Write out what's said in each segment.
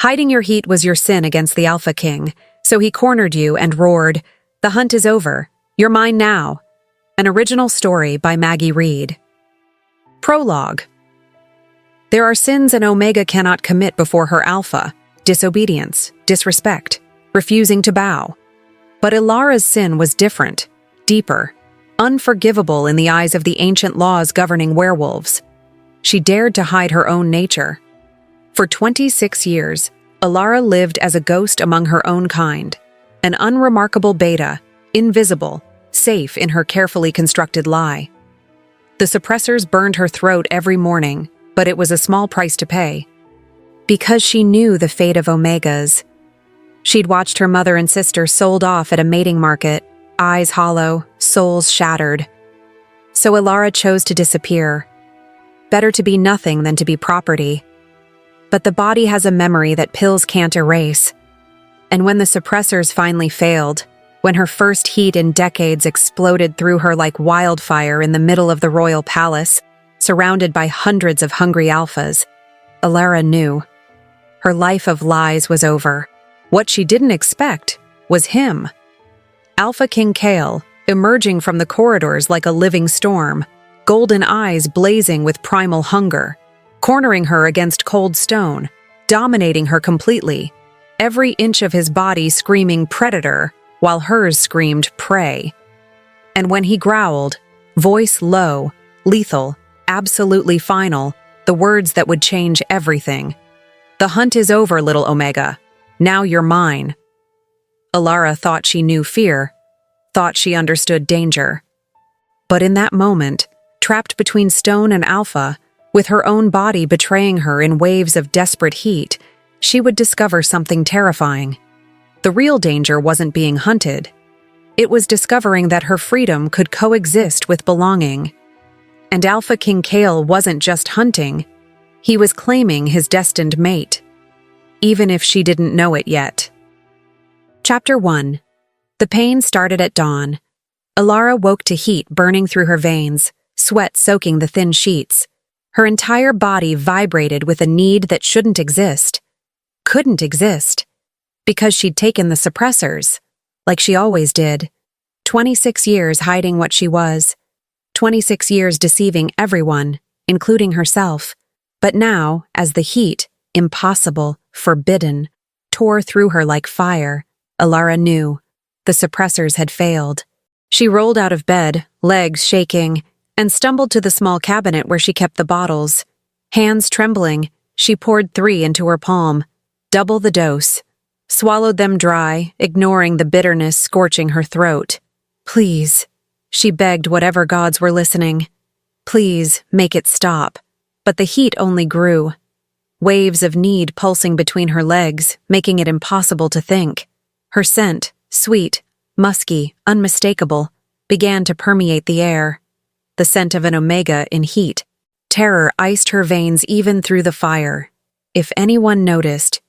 Hiding your heat was your sin against the Alpha King, so he cornered you and roared, "The hunt is over. You're mine now." An original story by Maggie Reed. Prologue. There are sins an Omega cannot commit before her Alpha: disobedience, disrespect, refusing to bow. But Elara's sin was different, deeper, unforgivable in the eyes of the ancient laws governing werewolves. She dared to hide her own nature. For 26 years, Elara lived as a ghost among her own kind, an unremarkable beta, invisible, safe in her carefully constructed lie. The suppressors burned her throat every morning, but it was a small price to pay. Because she knew the fate of Omegas. She'd watched her mother and sister sold off at a mating market, eyes hollow, souls shattered. So Elara chose to disappear. Better to be nothing than to be property. But the body has a memory that pills can't erase. And when the suppressors finally failed, when her first heat in decades exploded through her like wildfire in the middle of the royal palace, surrounded by hundreds of hungry alphas, Elara knew. Her life of lies was over. What she didn't expect was him. Alpha King Kael, emerging from the corridors like a living storm, golden eyes blazing with primal hunger, cornering her against cold stone, dominating her completely, every inch of his body screaming predator, while hers screamed prey. And when he growled, voice low, lethal, absolutely final, the words that would change everything. "The hunt is over, little Omega. Now you're mine." Elara thought she knew fear, thought she understood danger. But in that moment, trapped between stone and alpha, with her own body betraying her in waves of desperate heat, she would discover something terrifying. The real danger wasn't being hunted. It was discovering that her freedom could coexist with belonging. And Alpha King Kael wasn't just hunting, he was claiming his destined mate, even if she didn't know it yet. Chapter 1. The pain started at dawn. Elara woke to heat burning through her veins, sweat soaking the thin sheets. Her entire body vibrated with a need that shouldn't exist. Couldn't exist. Because she'd taken the suppressors, like she always did. 26 years hiding what she was. 26 years deceiving everyone, including herself. But now, as the heat, impossible, forbidden, tore through her like fire, Elara knew. The suppressors had failed. She rolled out of bed, legs shaking, and stumbled to the small cabinet where she kept the bottles. Hands trembling, she poured 3 into her palm, double the dose. Swallowed them dry, ignoring the bitterness scorching her throat. "Please," she begged whatever gods were listening. "Please, make it stop." But the heat only grew. Waves of need pulsing between her legs, making it impossible to think. Her scent, sweet, musky, unmistakable, began to permeate the air. The scent of an Omega in heat. Terror iced her veins even through the fire. If anyone noticed,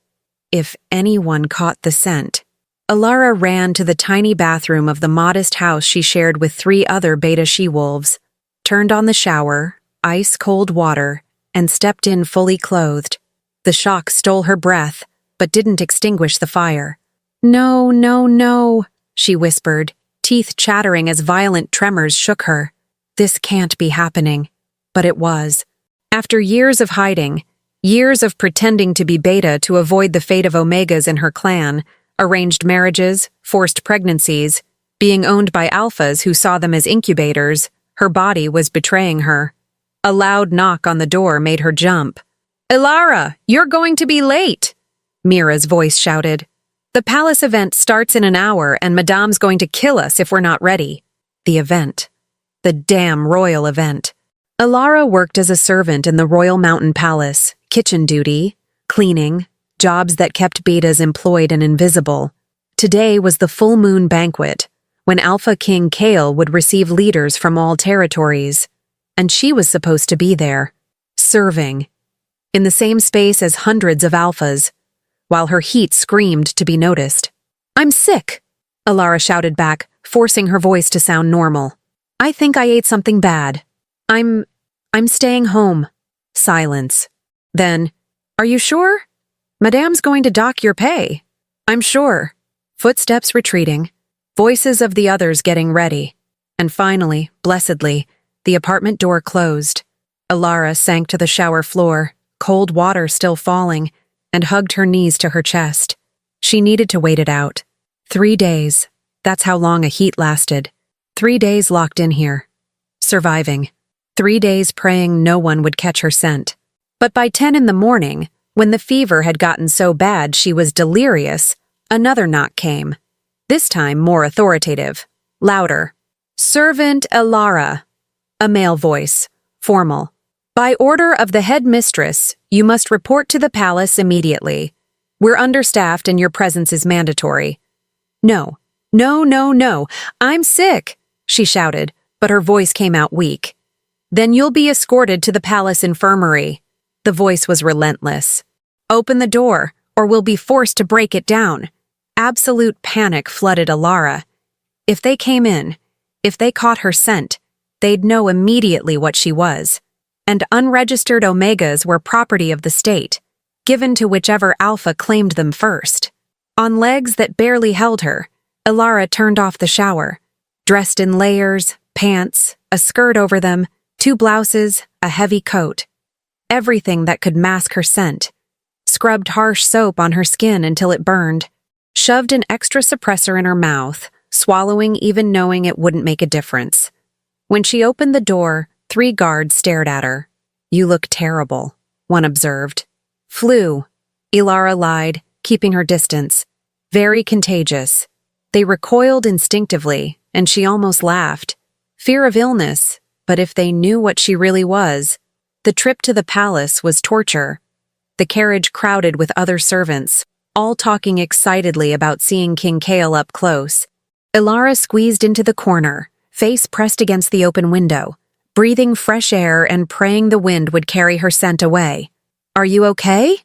if anyone caught the scent. Elara ran to the tiny bathroom of the modest house she shared with 3 other beta she-wolves, turned on the shower, ice-cold water, and stepped in fully clothed. The shock stole her breath, but didn't extinguish the fire. "No, no, no," she whispered, teeth chattering as violent tremors shook her. This can't be happening. But it was. After years of hiding, years of pretending to be beta to avoid the fate of Omegas in her clan, arranged marriages, forced pregnancies, being owned by alphas who saw them as incubators, her body was betraying her. A loud knock on the door made her jump. "Elara, you're going to be late," Mira's voice shouted. "The palace event starts in an hour and Madame's going to kill us if we're not ready." The event. The damn royal event. Elara worked as a servant in the Royal Mountain Palace, kitchen duty, cleaning, jobs that kept betas employed and invisible. Today was the full moon banquet, when Alpha King Kael would receive leaders from all territories. And she was supposed to be there, serving, in the same space as hundreds of alphas, while her heat screamed to be noticed. "I'm sick," Elara shouted back, forcing her voice to sound normal. "I think I ate something bad. I'm staying home." Silence. Then, "Are you sure?" Madame's going to dock your pay. I'm sure. Footsteps retreating, voices of the others getting ready. And finally, blessedly, the apartment door closed. Elara sank to the shower floor, cold water still falling, and hugged her knees to her chest. She needed to wait it out. 3 days. That's how long a heat lasted. 3 days locked in here. Surviving. 3 days praying no one would catch her scent. But by 10 in the morning, when the fever had gotten so bad she was delirious, another knock came. This time more authoritative, louder. Servant Elara. A male voice, formal. By order of the head mistress, you must report to the palace immediately. We're understaffed and your presence is mandatory. No, no, no, no, I'm sick, she shouted, but her voice came out weak. Then you'll be escorted to the palace infirmary. The voice was relentless. Open the door, or we'll be forced to break it down. Absolute panic flooded Elara. If they came in, if they caught her scent, they'd know immediately what she was. And unregistered omegas were property of the state, given to whichever alpha claimed them first. On legs that barely held her, Elara turned off the shower, dressed in layers, pants, a skirt over them, 2 blouses, a heavy coat. Everything that could mask her scent. Scrubbed harsh soap on her skin until it burned. Shoved an extra suppressor in her mouth, swallowing even knowing it wouldn't make a difference. When she opened the door, 3 guards stared at her. You look terrible, one observed. Flu, Elara lied, keeping her distance. Very contagious. They recoiled instinctively, and she almost laughed. Fear of illness, but if they knew what she really was. The trip to the palace was torture. The carriage crowded with other servants, all talking excitedly about seeing King Kael up close. Elara squeezed into the corner, face pressed against the open window, breathing fresh air and praying the wind would carry her scent away. Are you okay?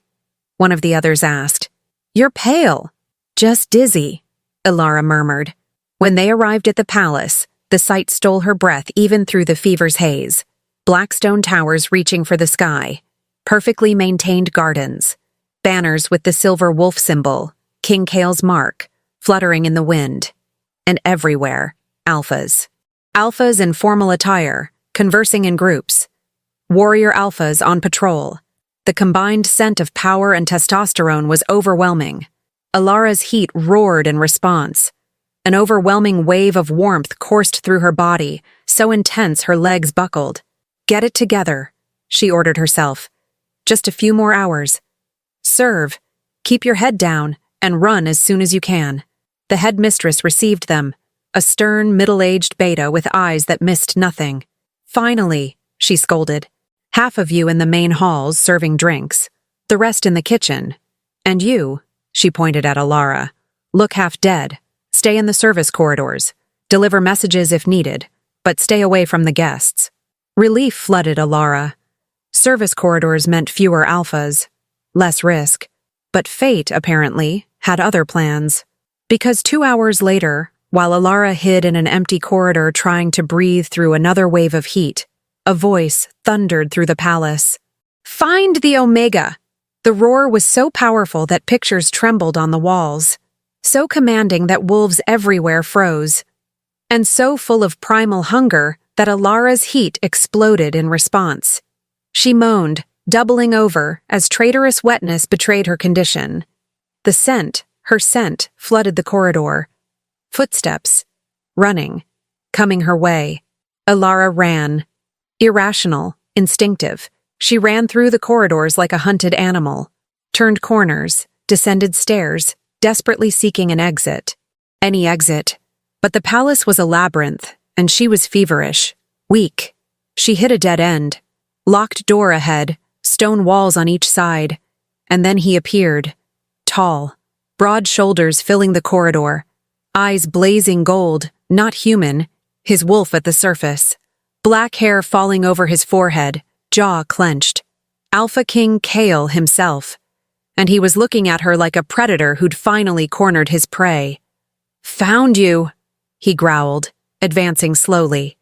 One of the others asked. You're pale. Just dizzy, Elara murmured. When they arrived at the palace, the sight stole her breath even through the fever's haze. Black stone towers reaching for the sky, perfectly maintained gardens, banners with the silver wolf symbol, King Kael's mark, fluttering in the wind. And everywhere, alphas. Alphas in formal attire, conversing in groups. Warrior alphas on patrol. The combined scent of power and testosterone was overwhelming. Elara's heat roared in response. An overwhelming wave of warmth coursed through her body, so intense her legs buckled. Get it together, she ordered herself. Just a few more hours. Serve, keep your head down, and run as soon as you can. The headmistress received them, a stern, middle-aged beta with eyes that missed nothing. Finally, she scolded. Half of you in the main halls serving drinks, the rest in the kitchen. And you, she pointed at Elara, look half dead. Stay in the service corridors. Deliver messages if needed, but stay away from the guests. Relief flooded Elara. Service corridors meant fewer alphas, less risk. But fate, apparently, had other plans. Because 2 hours later, while Elara hid in an empty corridor trying to breathe through another wave of heat, a voice thundered through the palace. Find the Omega! The roar was so powerful that pictures trembled on the walls, so commanding that wolves everywhere froze, and so full of primal hunger that Elara's heat exploded in response. She moaned, doubling over as traitorous wetness betrayed her condition. The scent, her scent, flooded the corridor. Footsteps. Running. Coming her way. Elara ran. Irrational, instinctive. She ran through the corridors like a hunted animal. Turned corners, descended stairs, desperately seeking an exit. Any exit. But the palace was a labyrinth, and she was feverish. Weak. She hit a dead end. Locked door ahead, stone walls on each side. And then he appeared. Tall. Broad shoulders filling the corridor. Eyes blazing gold, not human. His wolf at the surface. Black hair falling over his forehead, jaw clenched. Alpha King Kael himself. And he was looking at her like a predator who'd finally cornered his prey. Found you, he growled, advancing slowly.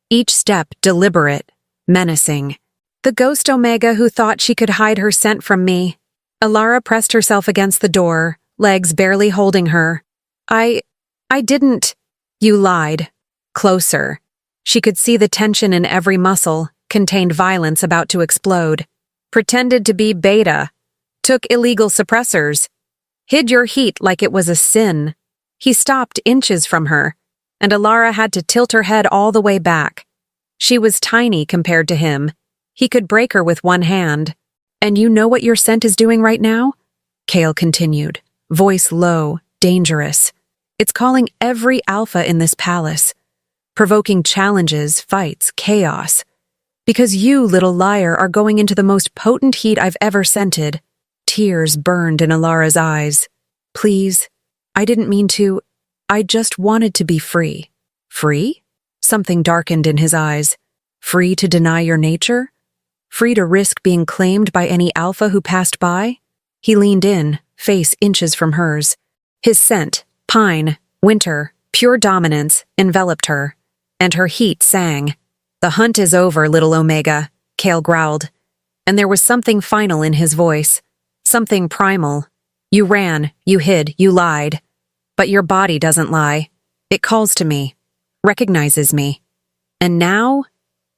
Each step deliberate, menacing. The ghost Omega who thought she could hide her scent from me. Elara pressed herself against the door, legs barely holding her. I didn't. You lied. Closer. She could see the tension in every muscle, contained violence about to explode. Pretended to be beta. Took illegal suppressors. Hid your heat like it was a sin. He stopped inches from her, and Elara had to tilt her head all the way back. She was tiny compared to him. He could break her with one hand. And you know what your scent is doing right now? Kael continued, voice low, dangerous. It's calling every alpha in this palace, provoking challenges, fights, chaos. Because you, little liar, are going into the most potent heat I've ever scented. Tears burned in Elara's eyes. Please, I didn't mean to. I just wanted to be free. Free? Something darkened in his eyes. Free to deny your nature? Free to risk being claimed by any alpha who passed by? He leaned in, face inches from hers. His scent, pine, winter, pure dominance, enveloped her, and her heat sang. The hunt is over, little Omega, Kael growled, and there was something final in his voice, something primal. You ran, you hid, you lied. But your body doesn't lie. It calls to me, recognizes me. And now?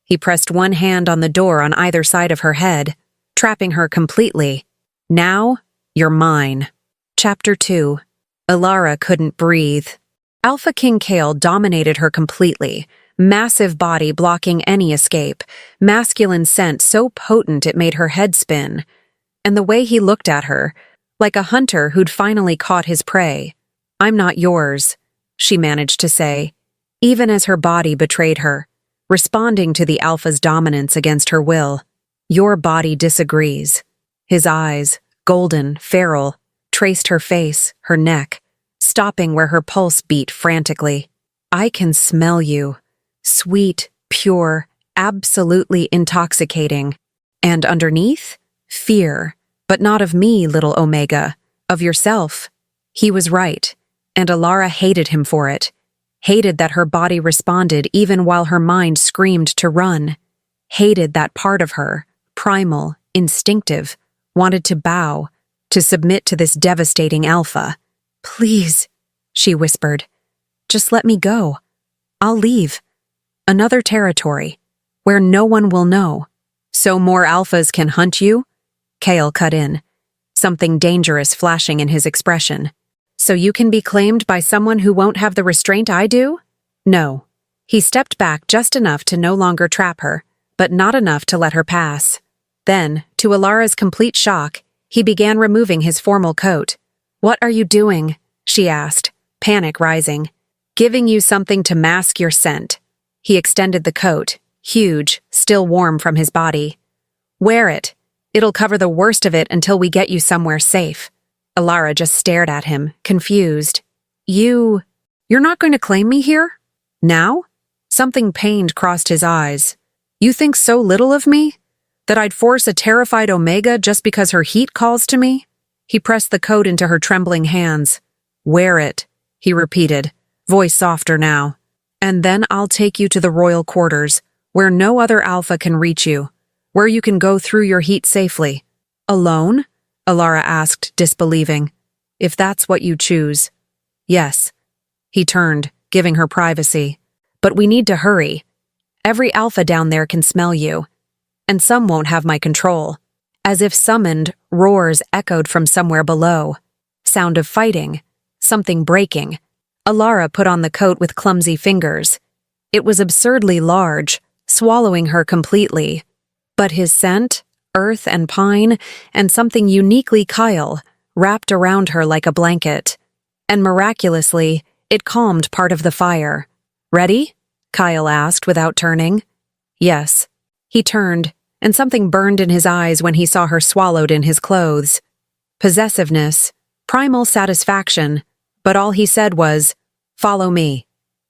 He pressed one hand on the door on either side of her head, trapping her completely. Now, you're mine. Chapter 2. Elara couldn't breathe. Alpha King Kael dominated her completely, massive body blocking any escape, masculine scent so potent it made her head spin. And the way he looked at her, like a hunter who'd finally caught his prey. I'm not yours, she managed to say, even as her body betrayed her, responding to the alpha's dominance against her will. Your body disagrees. His eyes, golden, feral, traced her face, her neck, stopping where her pulse beat frantically. I can smell you. Sweet, pure, absolutely intoxicating. And underneath? Fear. But not of me, little Omega. Of yourself. He was right. And Elara hated him for it. Hated that her body responded even while her mind screamed to run. Hated that part of her, primal, instinctive, wanted to bow, to submit to this devastating alpha. Please, she whispered. Just let me go. I'll leave. Another territory, where no one will know. So more alphas can hunt you? Kael cut in, something dangerous flashing in his expression. So you can be claimed by someone who won't have the restraint I do? No. He stepped back just enough to no longer trap her, but not enough to let her pass. Then, to Elara's complete shock, he began removing his formal coat. What are you doing? She asked, panic rising. Giving you something to mask your scent. He extended the coat, huge, still warm from his body. Wear it. It'll cover the worst of it until we get you somewhere safe. Elara just stared at him, confused. You're not going to claim me here? Now? Something pained crossed his eyes. You think so little of me? That I'd force a terrified Omega just because her heat calls to me? He pressed the coat into her trembling hands. Wear it, he repeated, voice softer now. And then I'll take you to the royal quarters, where no other alpha can reach you, where you can go through your heat safely. Alone? Elara asked, disbelieving. If that's what you choose. Yes. He turned, giving her privacy. But we need to hurry. Every alpha down there can smell you. And some won't have my control. As if summoned, roars echoed from somewhere below. Sound of fighting. Something breaking. Elara put on the coat with clumsy fingers. It was absurdly large, swallowing her completely. But his scent, earth and pine, and something uniquely Kael, wrapped around her like a blanket. And miraculously, it calmed part of the fire. Ready? Kael asked without turning. Yes. He turned, and something burned in his eyes when he saw her swallowed in his clothes. Possessiveness, primal satisfaction, but all he said was, follow me.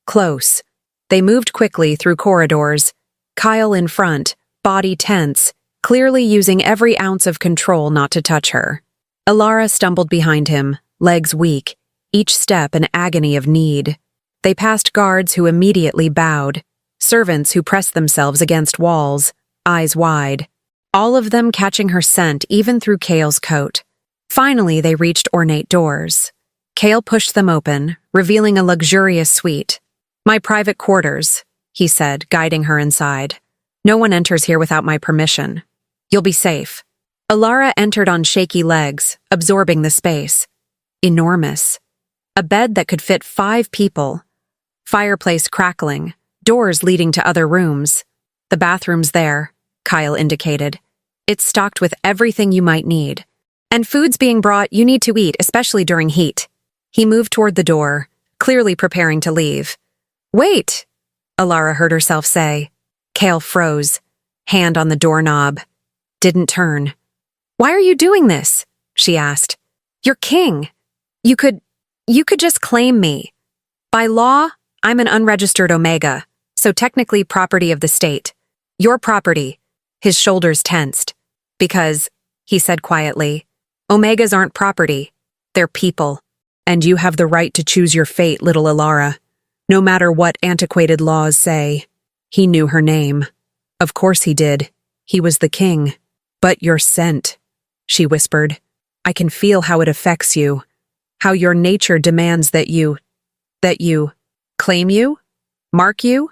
Close. They moved quickly through corridors. Kael in front, body tense, clearly using every ounce of control not to touch her. Elara stumbled behind him, legs weak, each step an agony of need. They passed guards who immediately bowed, servants who pressed themselves against walls, eyes wide, all of them catching her scent even through Kael's coat. Finally, they reached ornate doors. Kael pushed them open, revealing a luxurious suite. "My private quarters," he said, guiding her inside. "No one enters here without my permission. You'll be safe." Elara entered on shaky legs, absorbing the space. Enormous. A bed that could fit 5 people. Fireplace crackling, doors leading to other rooms. "The bathroom's there," Kael indicated. "It's stocked with everything you might need. And food's being brought you need to eat, especially during heat." He moved toward the door, clearly preparing to leave. "Wait," Elara heard herself say. Kael froze, hand on the doorknob. Didn't turn. "Why are you doing this?" she asked. "You're king. You could just claim me. By law, I'm an unregistered Omega, so technically property of the state. Your property." His shoulders tensed. "Because," he said quietly, "Omegas aren't property. They're people. And you have the right to choose your fate, little Elara. No matter what antiquated laws say." He knew her name. Of course he did. He was the king. "But you're sent," she whispered. "I can feel how it affects you. How your nature demands that you claim you? Mark you?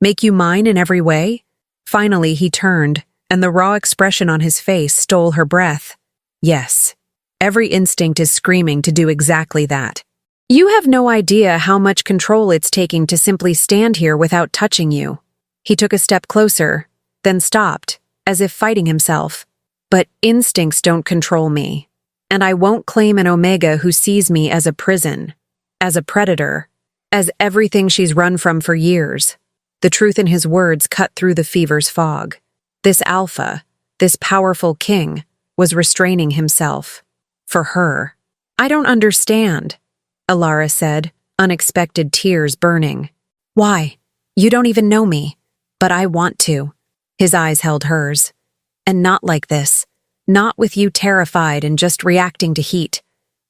Make you mine in every way?" Finally, he turned, and the raw expression on his face stole her breath. "Yes. Every instinct is screaming to do exactly that. You have no idea how much control it's taking to simply stand here without touching you." He took a step closer, then stopped, as if fighting himself. "But instincts don't control me. And I won't claim an Omega who sees me as a prison, as a predator, as everything she's run from for years." The truth in his words cut through the fever's fog. This alpha, this powerful king, was restraining himself. For her. "I don't understand," Elara said, unexpected tears burning. "Why? You don't even know me. But I want to." His eyes held hers. "And not like this. Not with you terrified and just reacting to heat.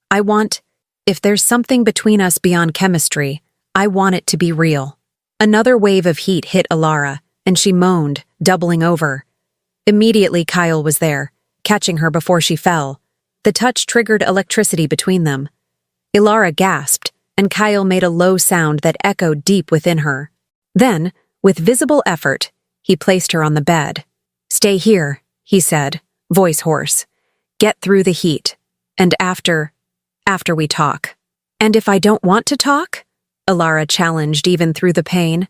I want, if there's something between us beyond chemistry, I want it to be real." Another wave of heat hit Elara, and she moaned, doubling over. Immediately Kael was there, catching her before she fell. The touch triggered electricity between them. Elara gasped, and Kael made a low sound that echoed deep within her. Then, with visible effort, he placed her on the bed. "Stay here," he said, voice hoarse. "Get through the heat. And after we talk." "And if I don't want to talk?" Elara challenged even through the pain.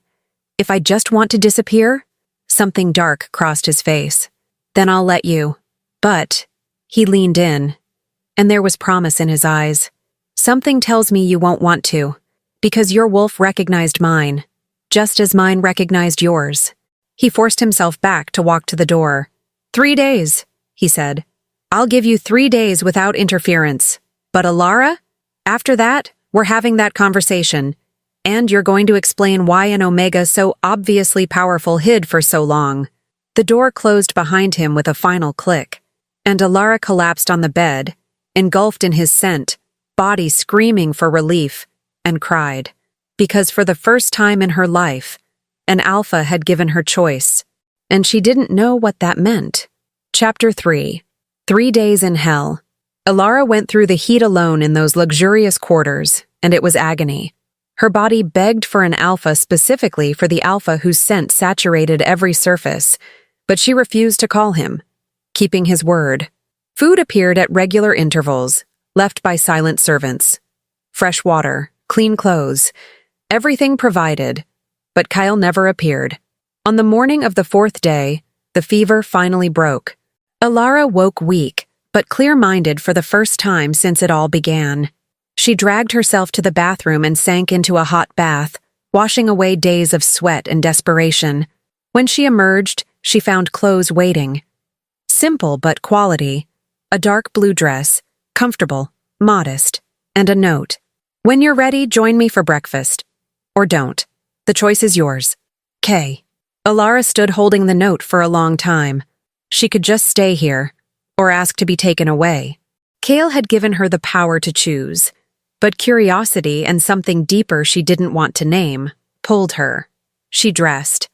"If I just want to disappear?" Something dark crossed his face. "Then I'll let you. But," he leaned in, and there was promise in his eyes. "Something tells me you won't want to, because your wolf recognized mine, just as mine recognized yours." He forced himself back to walk to the door. 3 days, he said. "I'll give you 3 days without interference. But Elara, after that, we're having that conversation. And you're going to explain why an Omega so obviously powerful hid for so long." The door closed behind him with a final click, and Elara collapsed on the bed, engulfed in his scent, body screaming for relief, and cried. Because for the first time in her life, an alpha had given her choice, and she didn't know what that meant. Chapter 3. 3 days in hell. Elara went through the heat alone in those luxurious quarters, and it was agony. Her body begged for an alpha, specifically for the alpha whose scent saturated every surface, but she refused to call him, keeping his word. Food appeared at regular intervals, left by silent servants. Fresh water, clean clothes, everything provided, but Kael never appeared. On the morning of the 4th day, the fever finally broke. Elara woke weak, but clear-minded for the first time since it all began. She dragged herself to the bathroom and sank into a hot bath, washing away days of sweat and desperation. When she emerged, she found clothes waiting. Simple but quality. A dark blue dress, comfortable, modest, and a note. "When you're ready, join me for breakfast. Or don't. The choice is yours. K." Elara stood holding the note for a long time. She could just stay here, or ask to be taken away. Kael had given her the power to choose, but curiosity and something deeper she didn't want to name pulled her. She dressed,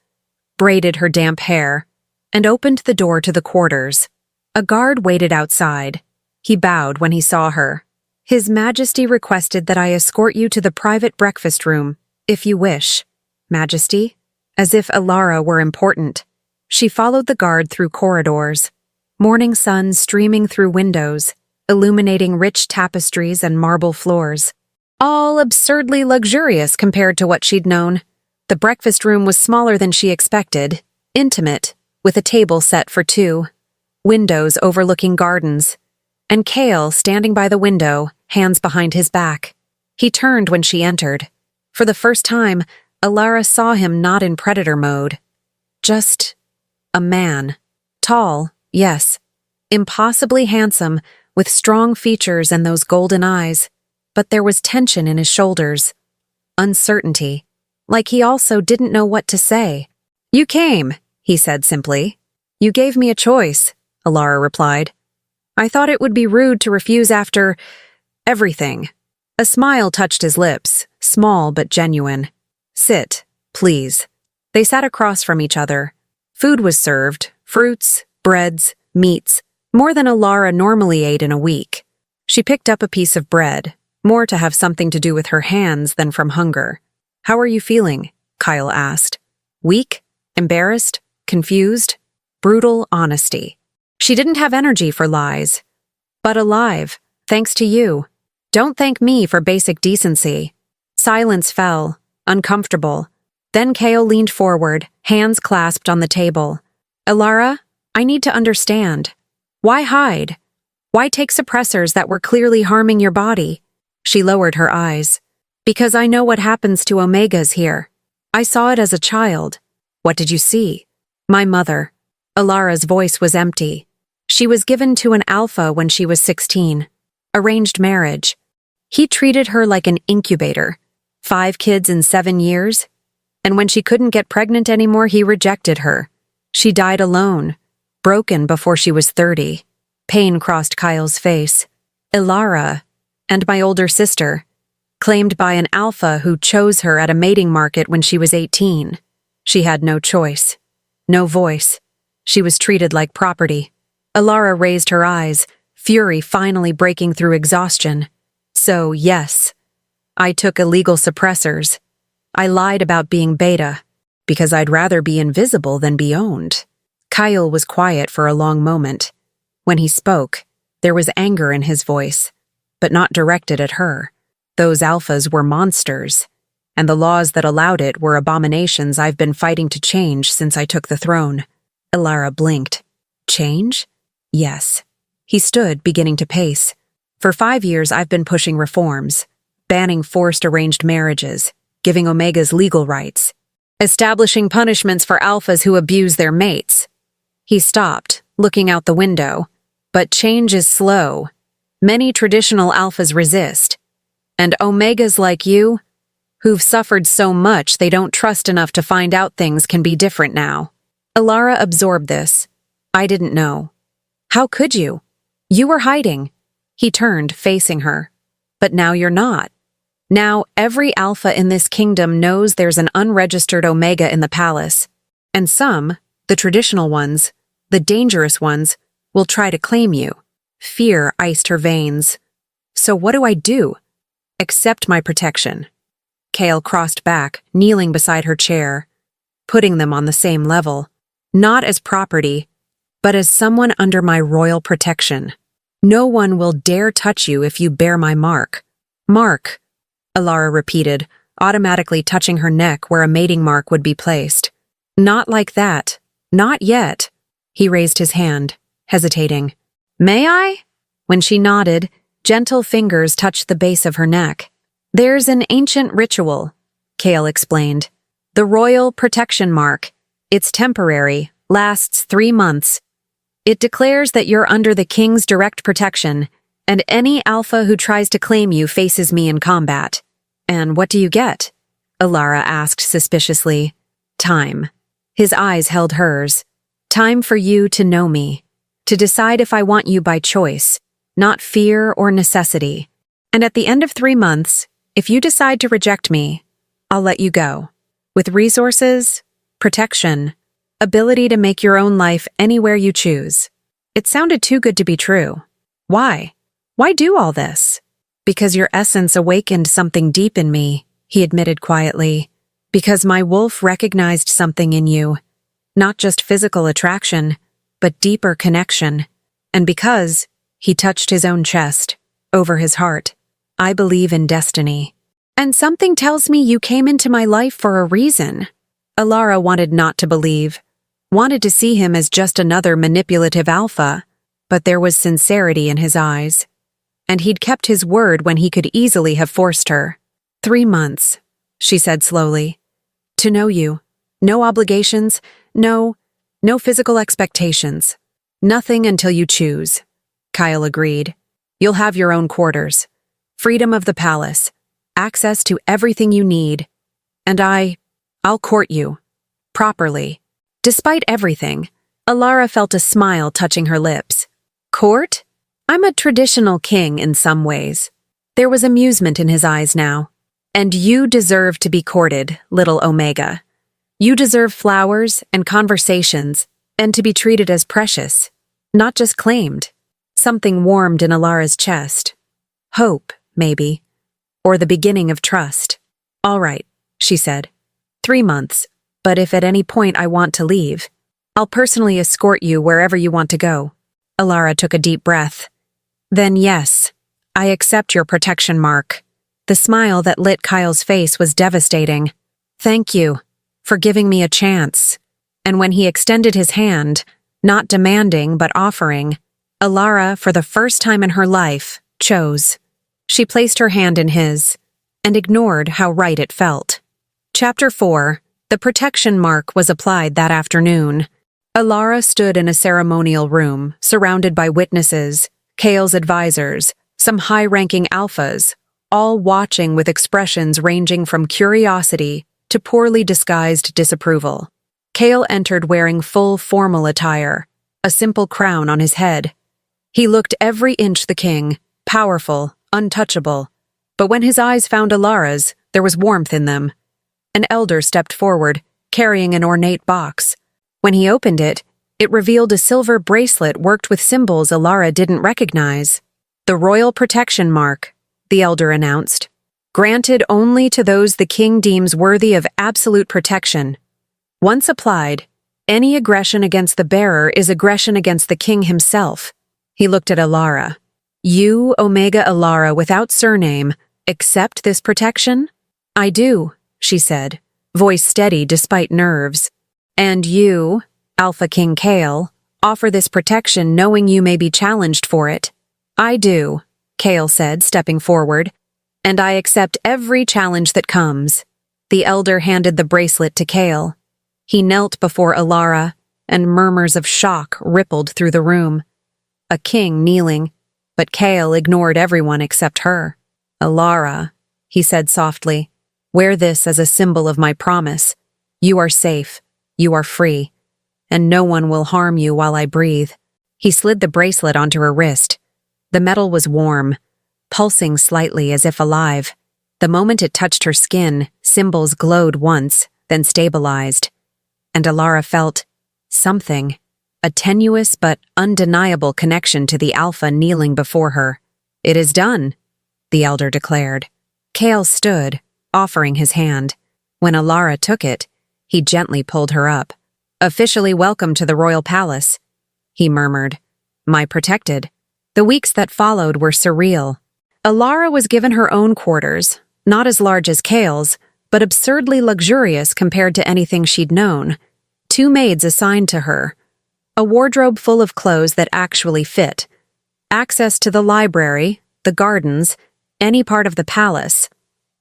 braided her damp hair, and opened the door to the quarters. A guard waited outside. He bowed when he saw her. His Majesty requested that I escort you to the private breakfast room, if you wish. Majesty? As if Elara were important. She followed the guard through corridors. Morning sun streaming through windows, illuminating rich tapestries and marble floors. All absurdly luxurious compared to what she'd known. The breakfast room was smaller than she expected, intimate, with a table set for two, windows overlooking gardens, and Kael standing by the window, hands behind his back. He turned when she entered. For the first time, Elara saw him not in predator mode. Just a man. Tall, yes. Impossibly handsome, with strong features and those golden eyes. But there was tension in his shoulders. Uncertainty. Like he also didn't know what to say. You came, he said simply. You gave me a choice, Elara replied. I thought it would be rude to refuse after everything. A smile touched his lips, small but genuine. Sit, please. They sat across from each other. Food was served, fruits, breads, meats, more than Elara normally ate in a week. She picked up a piece of bread, more to have something to do with her hands than from hunger. How are you feeling? Kael asked. Weak? Embarrassed? Confused? Brutal honesty. She didn't have energy for lies. But alive, thanks to you. Don't thank me for basic decency. Silence fell, uncomfortable. Then Kael leaned forward, hands clasped on the table. Elara, I need to understand. Why hide? Why take suppressors that were clearly harming your body? She lowered her eyes. Because I know what happens to omegas here. I saw it as a child. What did you see? My mother. Elara's voice was empty. She was given to an alpha when she was 16. Arranged marriage. He treated her like an incubator. 5 kids in 7 years. And when she couldn't get pregnant anymore, he rejected her. She died alone, broken before she was 30. Pain crossed Kael's face. Elara, and my older sister, claimed by an alpha who chose her at a mating market when she was 18. She had no choice, no voice. She was treated like property. Elara raised her eyes, fury finally breaking through exhaustion. So, yes, I took illegal suppressors. I lied about being beta, because I'd rather be invisible than be owned. Kael was quiet for a long moment. When he spoke, there was anger in his voice, but not directed at her. Those alphas were monsters, and the laws that allowed it were abominations I've been fighting to change since I took the throne. Elara blinked. Change? Yes. He stood, beginning to pace. For 5 years I've been pushing reforms, banning forced arranged marriages, giving omegas legal rights, establishing punishments for alphas who abuse their mates. He stopped, looking out the window. But change is slow. Many traditional alphas resist. And omegas like you, who've suffered so much they don't trust enough to find out things can be different now. Elara absorbed this. I didn't know. How could you? You were hiding. He turned, facing her. But now you're not. Now every alpha in this kingdom knows there's an unregistered omega in the palace. And some, the traditional ones, the dangerous ones, will try to claim you. Fear iced her veins. So what do I do? Accept my protection. Kael crossed back, kneeling beside her chair, putting them on the same level. Not as property, but as someone under my royal protection. No one will dare touch you if you bear my mark. Mark, Elara repeated, automatically touching her neck where a mating mark would be placed. Not like that. Not yet. He raised his hand, hesitating. May I? When she nodded, gentle fingers touched the base of her neck. There's an ancient ritual, Kael explained. The royal protection mark. It's temporary, lasts 3 months. It declares that you're under the king's direct protection, and any alpha who tries to claim you faces me in combat. And what do you get? Elara asked suspiciously. Time. His eyes held hers. Time for you to know me, to decide if I want you by choice, not fear or necessity. And at the end of 3 months, if you decide to reject me, I'll let you go. With resources, protection, ability to make your own life anywhere you choose. It sounded too good to be true. Why? Why do all this? Because your essence awakened something deep in me, he admitted quietly. Because my wolf recognized something in you. Not just physical attraction, but deeper connection. And because, he touched his own chest, over his heart, I believe in destiny. And something tells me you came into my life for a reason. Elara wanted not to believe, wanted to see him as just another manipulative alpha, but there was sincerity in his eyes. And he'd kept his word when he could easily have forced her. 3 months, she said slowly. To know you. No obligations, no physical expectations. Nothing until you choose. Kael agreed. You'll have your own quarters. Freedom of the palace. Access to everything you need. And I'll court you. Properly. Despite everything, Elara felt a smile touching her lips. Court? I'm a traditional king in some ways. There was amusement in his eyes now. And you deserve to be courted, little Omega. You deserve flowers and conversations, and to be treated as precious, not just claimed. Something warmed in Elara's chest. Hope, maybe. Or the beginning of trust. All right, she said. 3 months, but if at any point I want to leave, I'll personally escort you wherever you want to go. Elara took a deep breath. Then yes, I accept your protection mark. The smile that lit Kael's face was devastating. Thank you for giving me a chance. And when he extended his hand, not demanding but offering, Elara, for the first time in her life, chose. She placed her hand in his, and ignored how right it felt. Chapter 4. The protection mark was applied that afternoon. Elara stood in a ceremonial room, surrounded by witnesses, Kael's advisors, some high-ranking alphas, all watching with expressions ranging from curiosity to poorly disguised disapproval. Kael entered wearing full formal attire, a simple crown on his head. He looked every inch the king, powerful, untouchable. But when his eyes found Elara's, there was warmth in them. An elder stepped forward, carrying an ornate box. When he opened it, it revealed a silver bracelet worked with symbols Elara didn't recognize. The royal protection mark, the elder announced. Granted only to those the king deems worthy of absolute protection. Once applied, any aggression against the bearer is aggression against the king himself. He looked at Elara. You, Omega Elara without surname, accept this protection? I do, she said, voice steady despite nerves. And you, Alpha King Kael, offer this protection knowing you may be challenged for it. I do, Kael said, stepping forward. And I accept every challenge that comes. The elder handed the bracelet to Kael. He knelt before Elara, and murmurs of shock rippled through the room. A king kneeling, but Kael ignored everyone except her. Elara, he said softly, wear this as a symbol of my promise. You are safe, you are free, and no one will harm you while I breathe. He slid the bracelet onto her wrist. The metal was warm, pulsing slightly as if alive. The moment it touched her skin, symbols glowed once, then stabilized. And Elara felt something, a tenuous but undeniable connection to the alpha kneeling before her. It is done, the elder declared. Kael stood, offering his hand. When Elara took it, he gently pulled her up. Officially welcome to the royal palace, he murmured. My protected. The weeks that followed were surreal. Elara was given her own quarters, not as large as Kael's, but absurdly luxurious compared to anything she'd known. 2 maids assigned to her. A wardrobe full of clothes that actually fit. Access to the library, the gardens, any part of the palace.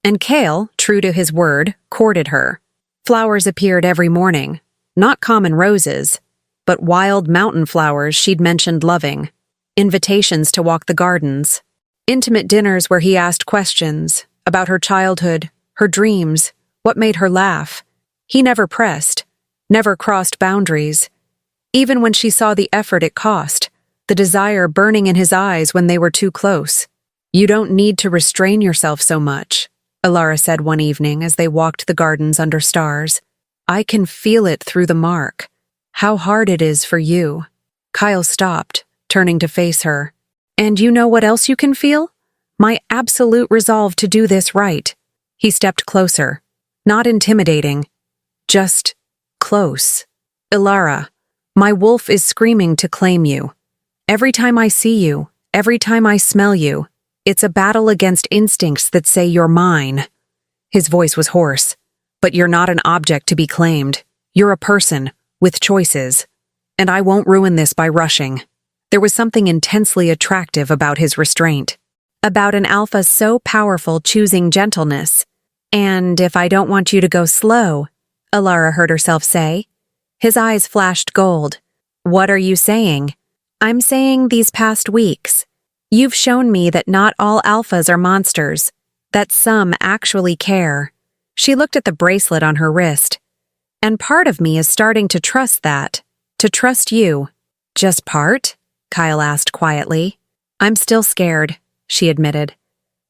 And Kael, true to his word, courted her. Flowers appeared every morning. Not common roses, but wild mountain flowers she'd mentioned loving. Invitations to walk the gardens. Intimate dinners where he asked questions about her childhood, her dreams, what made her laugh. He never pressed, never crossed boundaries. Even when she saw the effort it cost, the desire burning in his eyes when they were too close. You don't need to restrain yourself so much, Elara said one evening as they walked the gardens under stars. I can feel it through the mark. How hard it is for you. Kael stopped, turning to face her. And you know what else you can feel? My absolute resolve to do this right. He stepped closer. Not intimidating. Just close. Elara, my wolf is screaming to claim you. Every time I see you, every time I smell you, it's a battle against instincts that say you're mine. His voice was hoarse. But you're not an object to be claimed. You're a person, with choices. And I won't ruin this by rushing. There was something intensely attractive about his restraint. About an alpha so powerful choosing gentleness. And if I don't want you to go slow, Elara heard herself say. His eyes flashed gold. What are you saying? I'm saying these past weeks. You've shown me that not all alphas are monsters. That some actually care. She looked at the bracelet on her wrist. And part of me is starting to trust that. To trust you. Just part? Kael asked quietly. I'm still scared, she admitted.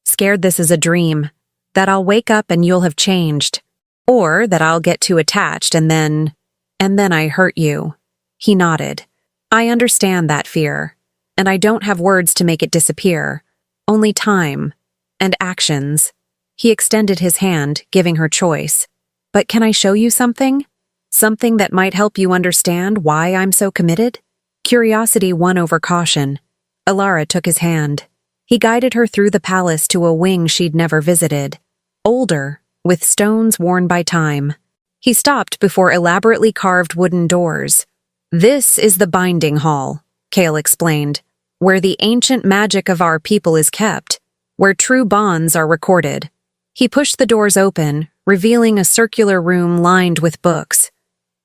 Scared this is a dream. That I'll wake up and you'll have changed. Or that I'll get too attached and then I hurt you. He nodded. I understand that fear. And I don't have words to make it disappear. Only time. And actions. He extended his hand, giving her choice. But can I show you something? Something that might help you understand why I'm so committed? Curiosity won over caution. Elara took his hand. He guided her through the palace to a wing she'd never visited. Older, with stones worn by time. He stopped before elaborately carved wooden doors. This is the binding hall, Kael explained, where the ancient magic of our people is kept, where true bonds are recorded. He pushed the doors open, revealing a circular room lined with books.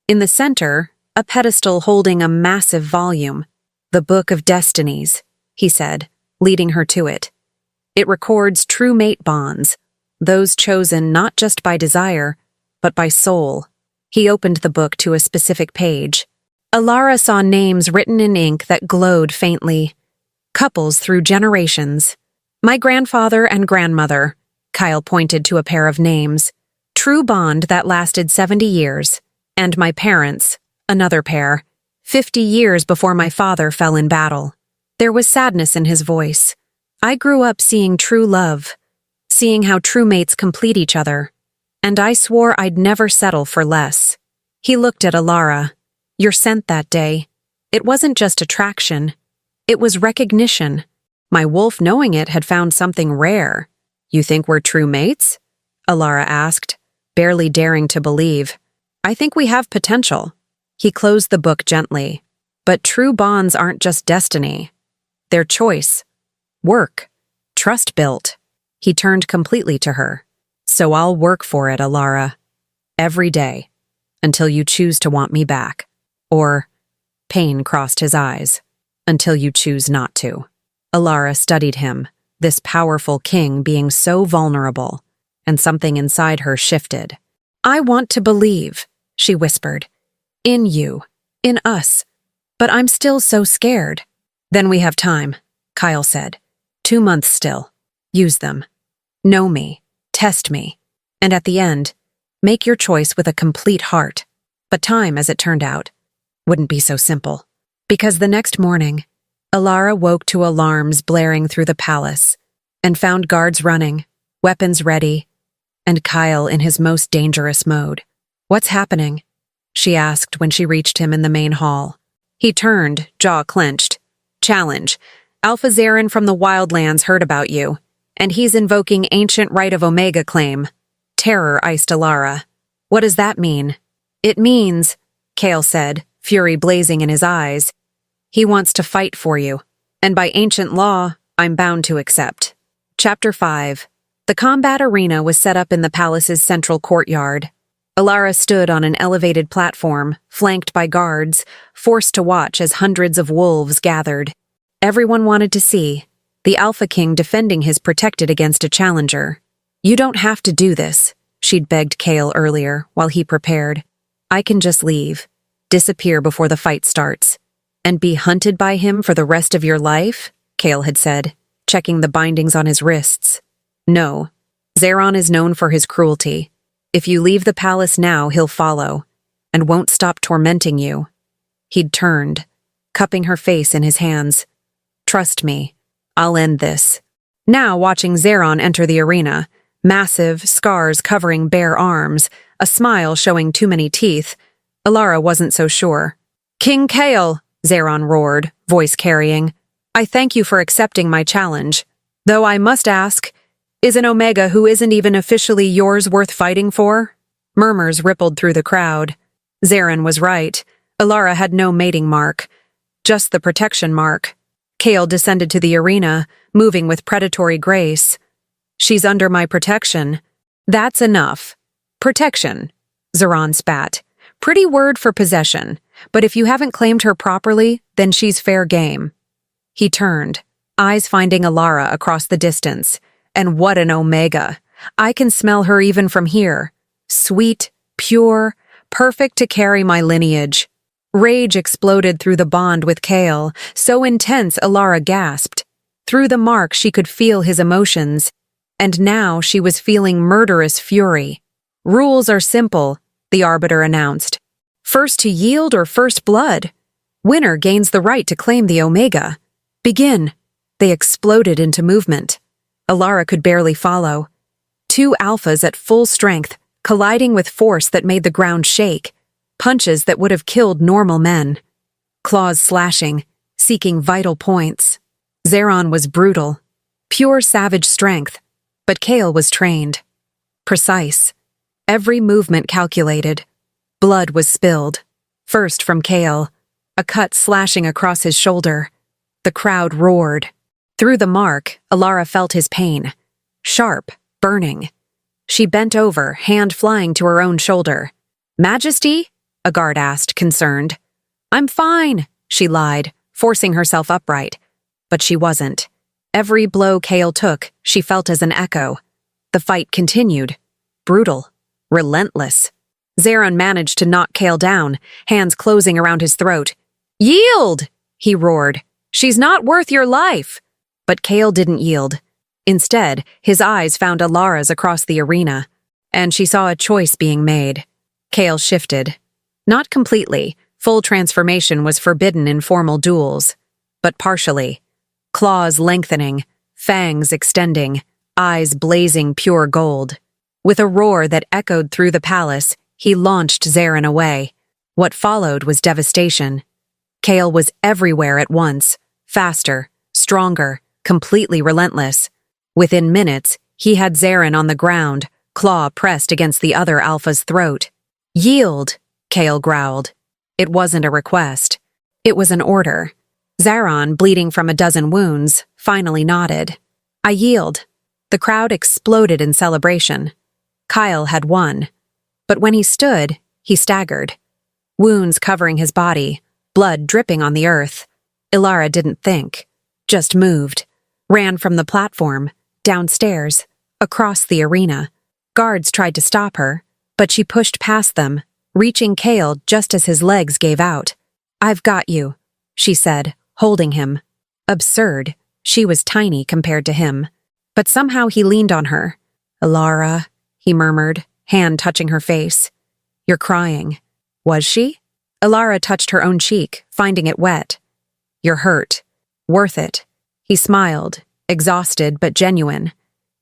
In the center, a pedestal holding a massive volume. The Book of Destinies, he said, leading her to it. It records true mate bonds, those chosen not just by desire, but by soul. He opened the book to a specific page. Elara saw names written in ink that glowed faintly. Couples through generations. My grandfather and grandmother. Kael pointed to a pair of names. True bond that lasted 70 years. And my parents, another pair, 50 years before my father fell in battle. There was sadness in his voice. I grew up seeing true love, seeing how true mates complete each other, and I swore I'd never settle for less. He looked at Elara. Your scent that day. It wasn't just attraction. It was recognition. My wolf, knowing it, had found something rare. You think we're true mates? Elara asked, barely daring to believe. I think we have potential. He closed the book gently. But true bonds aren't just destiny. They're choice. Work. Trust built. He turned completely to her. So I'll work for it, Elara. Every day. Until you choose to want me back. Or, pain crossed his eyes. Until you choose not to. Elara studied him, this powerful king being so vulnerable, and something inside her shifted. I want to believe, she whispered. In you. In us. But I'm still so scared. Then we have time, Kael said. 2 months still. Use them. Know me. Test me. And at the end, make your choice with a complete heart. But time, as it turned out, wouldn't be so simple. Because the next morning, Elara woke to alarms blaring through the palace and found guards running, weapons ready, and Kael in his most dangerous mode. What's happening? She asked when she reached him in the main hall. He turned, jaw clenched. Challenge. Alpha Zarin from the Wildlands heard about you, and he's invoking ancient right of Omega claim. Terror iced Elara. What does that mean? It means, Kael said, fury blazing in his eyes, he wants to fight for you, and by ancient law, I'm bound to accept. Chapter 5. The combat arena was set up in the palace's central courtyard. Elara stood on an elevated platform, flanked by guards, forced to watch as hundreds of wolves gathered. Everyone wanted to see the Alpha King defending his protected against a challenger. You don't have to do this, she'd begged Kael earlier while he prepared. I can just leave, disappear before the fight starts. And be hunted by him for the rest of your life? Kael had said, checking the bindings on his wrists. No. Zaron is known for his cruelty. If you leave the palace now, he'll follow, and won't stop tormenting you. He'd turned, cupping her face in his hands. Trust me. I'll end this. Now watching Zeron enter the arena, massive scars covering bare arms, a smile showing too many teeth, Elara wasn't so sure. King Kael, Zeron roared, voice carrying. I thank you for accepting my challenge. Though I must ask, is an Omega who isn't even officially yours worth fighting for? Murmurs rippled through the crowd. Zeron was right. Elara had no mating mark, just the protection mark. Kael descended to the arena, moving with predatory grace. She's under my protection. That's enough. Protection, Zeron spat. Pretty word for possession, but if you haven't claimed her properly, then she's fair game. He turned, eyes finding Elara across the distance. And what an Omega. I can smell her even from here. Sweet, pure, perfect to carry my lineage. Rage exploded through the bond with Kael, so intense Elara gasped. Through the mark she could feel his emotions, and now she was feeling murderous fury. Rules are simple, the arbiter announced. First to yield or first blood. Winner gains the right to claim the Omega. Begin. They exploded into movement. Elara could barely follow. Two alphas at full strength, colliding with force that made the ground shake. Punches that would have killed normal men. Claws slashing, seeking vital points. Zeron was brutal. Pure savage strength. But Kael was trained. Precise. Every movement calculated. Blood was spilled. First from Kael, a cut slashing across his shoulder. The crowd roared. Through the mark, Elara felt his pain. Sharp, burning. She bent over, hand flying to her own shoulder. Majesty? A guard asked, concerned. I'm fine, she lied, forcing herself upright. But she wasn't. Every blow Kael took, she felt as an echo. The fight continued. Brutal. Relentless. Zeron managed to knock Kael down, hands closing around his throat. Yield! He roared. She's not worth your life. But Kael didn't yield. Instead, his eyes found Elara's across the arena, and she saw a choice being made. Kael shifted. Not completely. Full transformation was forbidden in formal duels. But partially. Claws lengthening, fangs extending, eyes blazing pure gold. With a roar that echoed through the palace, he launched Zeron away. What followed was devastation. Kael was everywhere at once, faster, stronger, completely relentless. Within minutes, he had Zeron on the ground, claw pressed against the other alpha's throat. Yield, Kael growled. It wasn't a request. It was an order. Zeron, bleeding from a dozen wounds, finally nodded. I yield. The crowd exploded in celebration. Kael had won. But when he stood, he staggered. Wounds covering his body, blood dripping on the earth. Elara didn't think, just moved. Ran from the platform, downstairs, across the arena. Guards tried to stop her, but she pushed past them, reaching Kael just as his legs gave out. I've got you, she said, holding him. Absurd. She was tiny compared to him. But somehow he leaned on her. Elara, he murmured, hand touching her face. You're crying. Was she? Elara touched her own cheek, finding it wet. You're hurt. Worth it. He smiled, exhausted but genuine.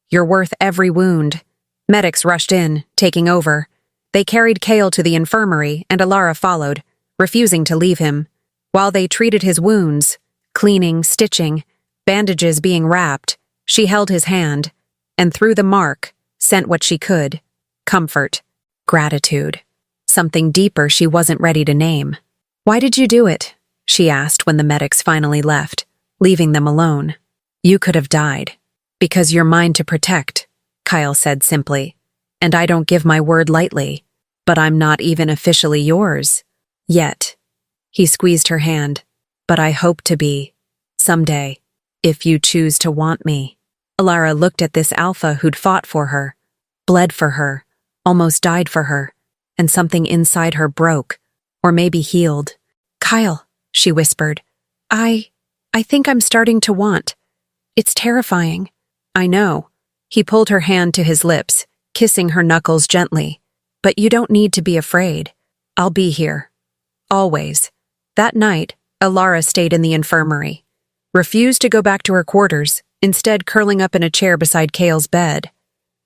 You're worth every wound. Medics rushed in, taking over. They carried Kael to the infirmary, and Elara followed, refusing to leave him. While they treated his wounds, cleaning, stitching, bandages being wrapped, she held his hand, and through the mark, sent what she could. Comfort. Gratitude. Something deeper she wasn't ready to name. Why did you do it? She asked when the medics finally left, leaving them alone. You could have died. Because you're mine to protect, Kael said simply. And I don't give my word lightly. But I'm not even officially yours. Yet. He squeezed her hand. But I hope to be. Someday. If you choose to want me. Elara looked at this alpha who'd fought for her. Bled for her. Almost died for her. And something inside her broke. Or maybe healed. Kael, she whispered. I think I'm starting to want. It's terrifying. I know. He pulled her hand to his lips, kissing her knuckles gently. But you don't need to be afraid. I'll be here. Always. That night, Elara stayed in the infirmary. refused to go back to her quarters, instead curling up in a chair beside Kael's bed.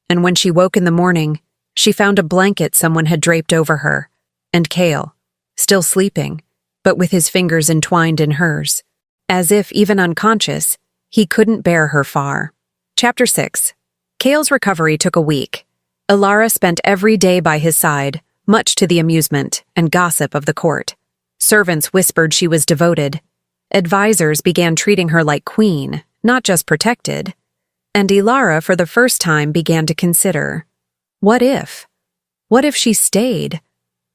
And when she woke in the morning, she found a blanket someone had draped over her, and Kael, still sleeping, but with his fingers entwined in hers. As if, even unconscious, he couldn't bear her far. Chapter 6. Kael's recovery took a week. Elara spent every day by his side, much to the amusement and gossip of the court. Servants whispered she was devoted. Advisors began treating her like queen, not just protected. And Elara, for the first time, began to consider, what if? What if she stayed?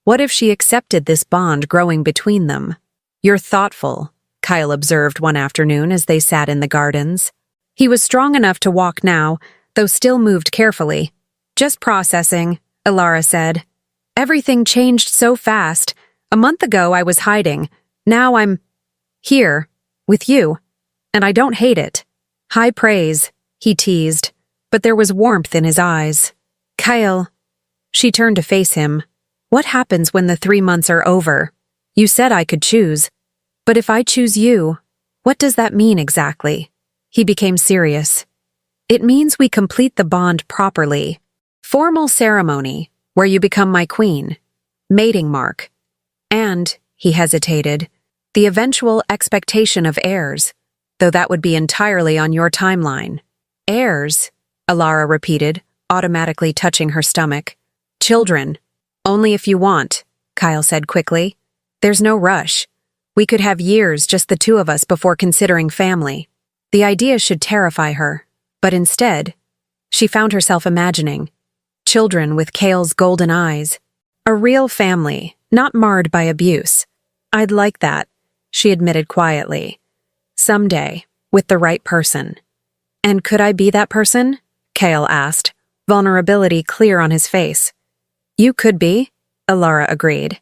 What if she accepted this bond growing between them? "You're thoughtful," Kael observed one afternoon as they sat in the gardens. He was strong enough to walk now, though still moved carefully. "Just processing," Elara said. "Everything changed so fast. A month ago I was hiding. Now I'm here, with you. And I don't hate it." "High praise," he teased, but there was warmth in his eyes. "Kael." She turned to face him. "What happens when the 3 months are over? You said I could choose. But if I choose you, what does that mean exactly?" He became serious. "It means we complete the bond properly. Formal ceremony, where you become my queen. Mating mark. And," he hesitated, "the eventual expectation of heirs, though that would be entirely on your timeline." "Heirs," Elara repeated, automatically touching her stomach. "Children. Only if you want," Kael said quickly. "There's no rush. We could have years, just the two of us, before considering family." The idea should terrify her, but instead, she found herself imagining children with Kael's golden eyes. A real family, not marred by abuse. "I'd like that," she admitted quietly. "Someday, with the right person." "And could I be that person?" Kael asked, vulnerability clear on his face. "You could be," Elara agreed.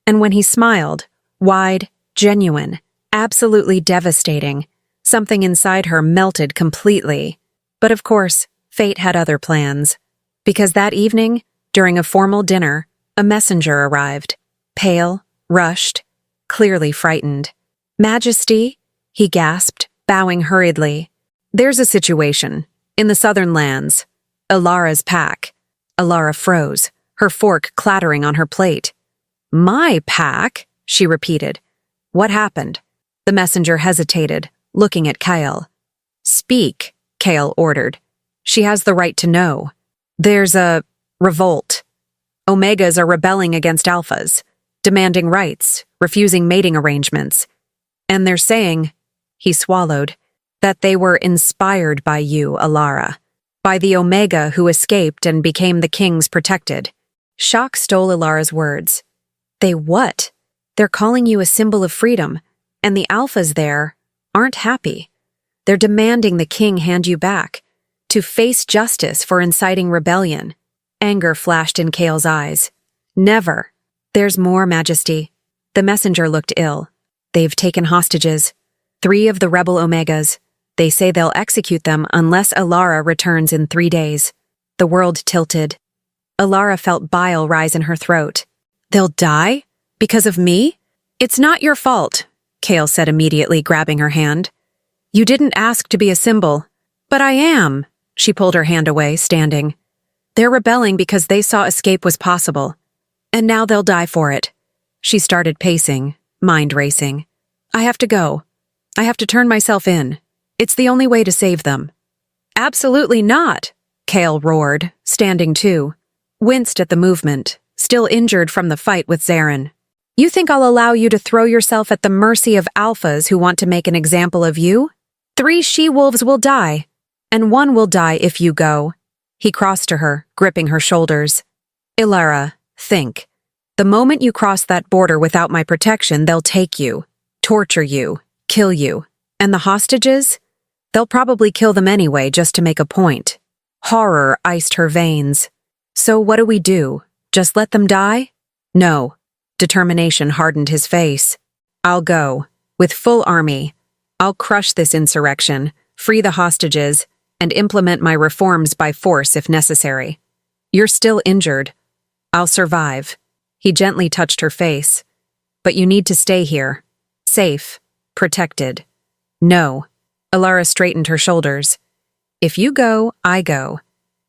And when he smiled, wide, genuine, absolutely devastating, something inside her melted completely. But of course, fate had other plans. Because that evening, during a formal dinner, a messenger arrived. Pale, rushed, clearly frightened. "Majesty," he gasped, bowing hurriedly. "There's a situation. In the southern lands. Elara's pack." Elara froze, her fork clattering on her plate. "My pack?" she repeated. "What happened?" The messenger hesitated, looking at Kael. "Speak," Kael ordered. "She has the right to know. There's a revolt. Omegas are rebelling against alphas, demanding rights, refusing mating arrangements. And they're saying," he swallowed, "that they were inspired by you, Elara, by the Omega who escaped and became the king's protected." Shock stole Elara's words. "They what? They're calling you a symbol of freedom, and the alphas there aren't happy. They're demanding the king hand you back, to face justice for inciting rebellion." Anger flashed in Kael's eyes. "Never." "There's more, Majesty." The messenger looked ill. "They've taken hostages. 3 of the rebel Omegas. They say they'll execute them unless Elara returns in 3 days." The world tilted. Elara felt bile rise in her throat. "They'll die? Because of me?" "It's not your fault," Kael said immediately, grabbing her hand. "You didn't ask to be a symbol." "But I am." She pulled her hand away, standing. "They're rebelling because they saw escape was possible. And now they'll die for it." She started pacing, mind racing. "I have to go. I have to turn myself in. It's the only way to save them." "Absolutely not," Kael roared, standing too. Winced at the movement, still injured from the fight with Zarin. "You think I'll allow you to throw yourself at the mercy of alphas who want to make an example of you? 3 she-wolves will die, and 1 will die if you go." He crossed to her, gripping her shoulders. "Elara, think. The moment you cross that border without my protection, they'll take you, torture you, kill you. And the hostages? They'll probably kill them anyway just to make a point." Horror iced her veins. "So what do we do? Just let them die?" "No." Determination hardened his face. "I'll go, with full army. I'll crush this insurrection, free the hostages, and implement my reforms by force if necessary. You're still injured. I'll survive." He gently touched her face. "But you need to stay here. Safe. Protected." "No." Elara straightened her shoulders. If you go, I go.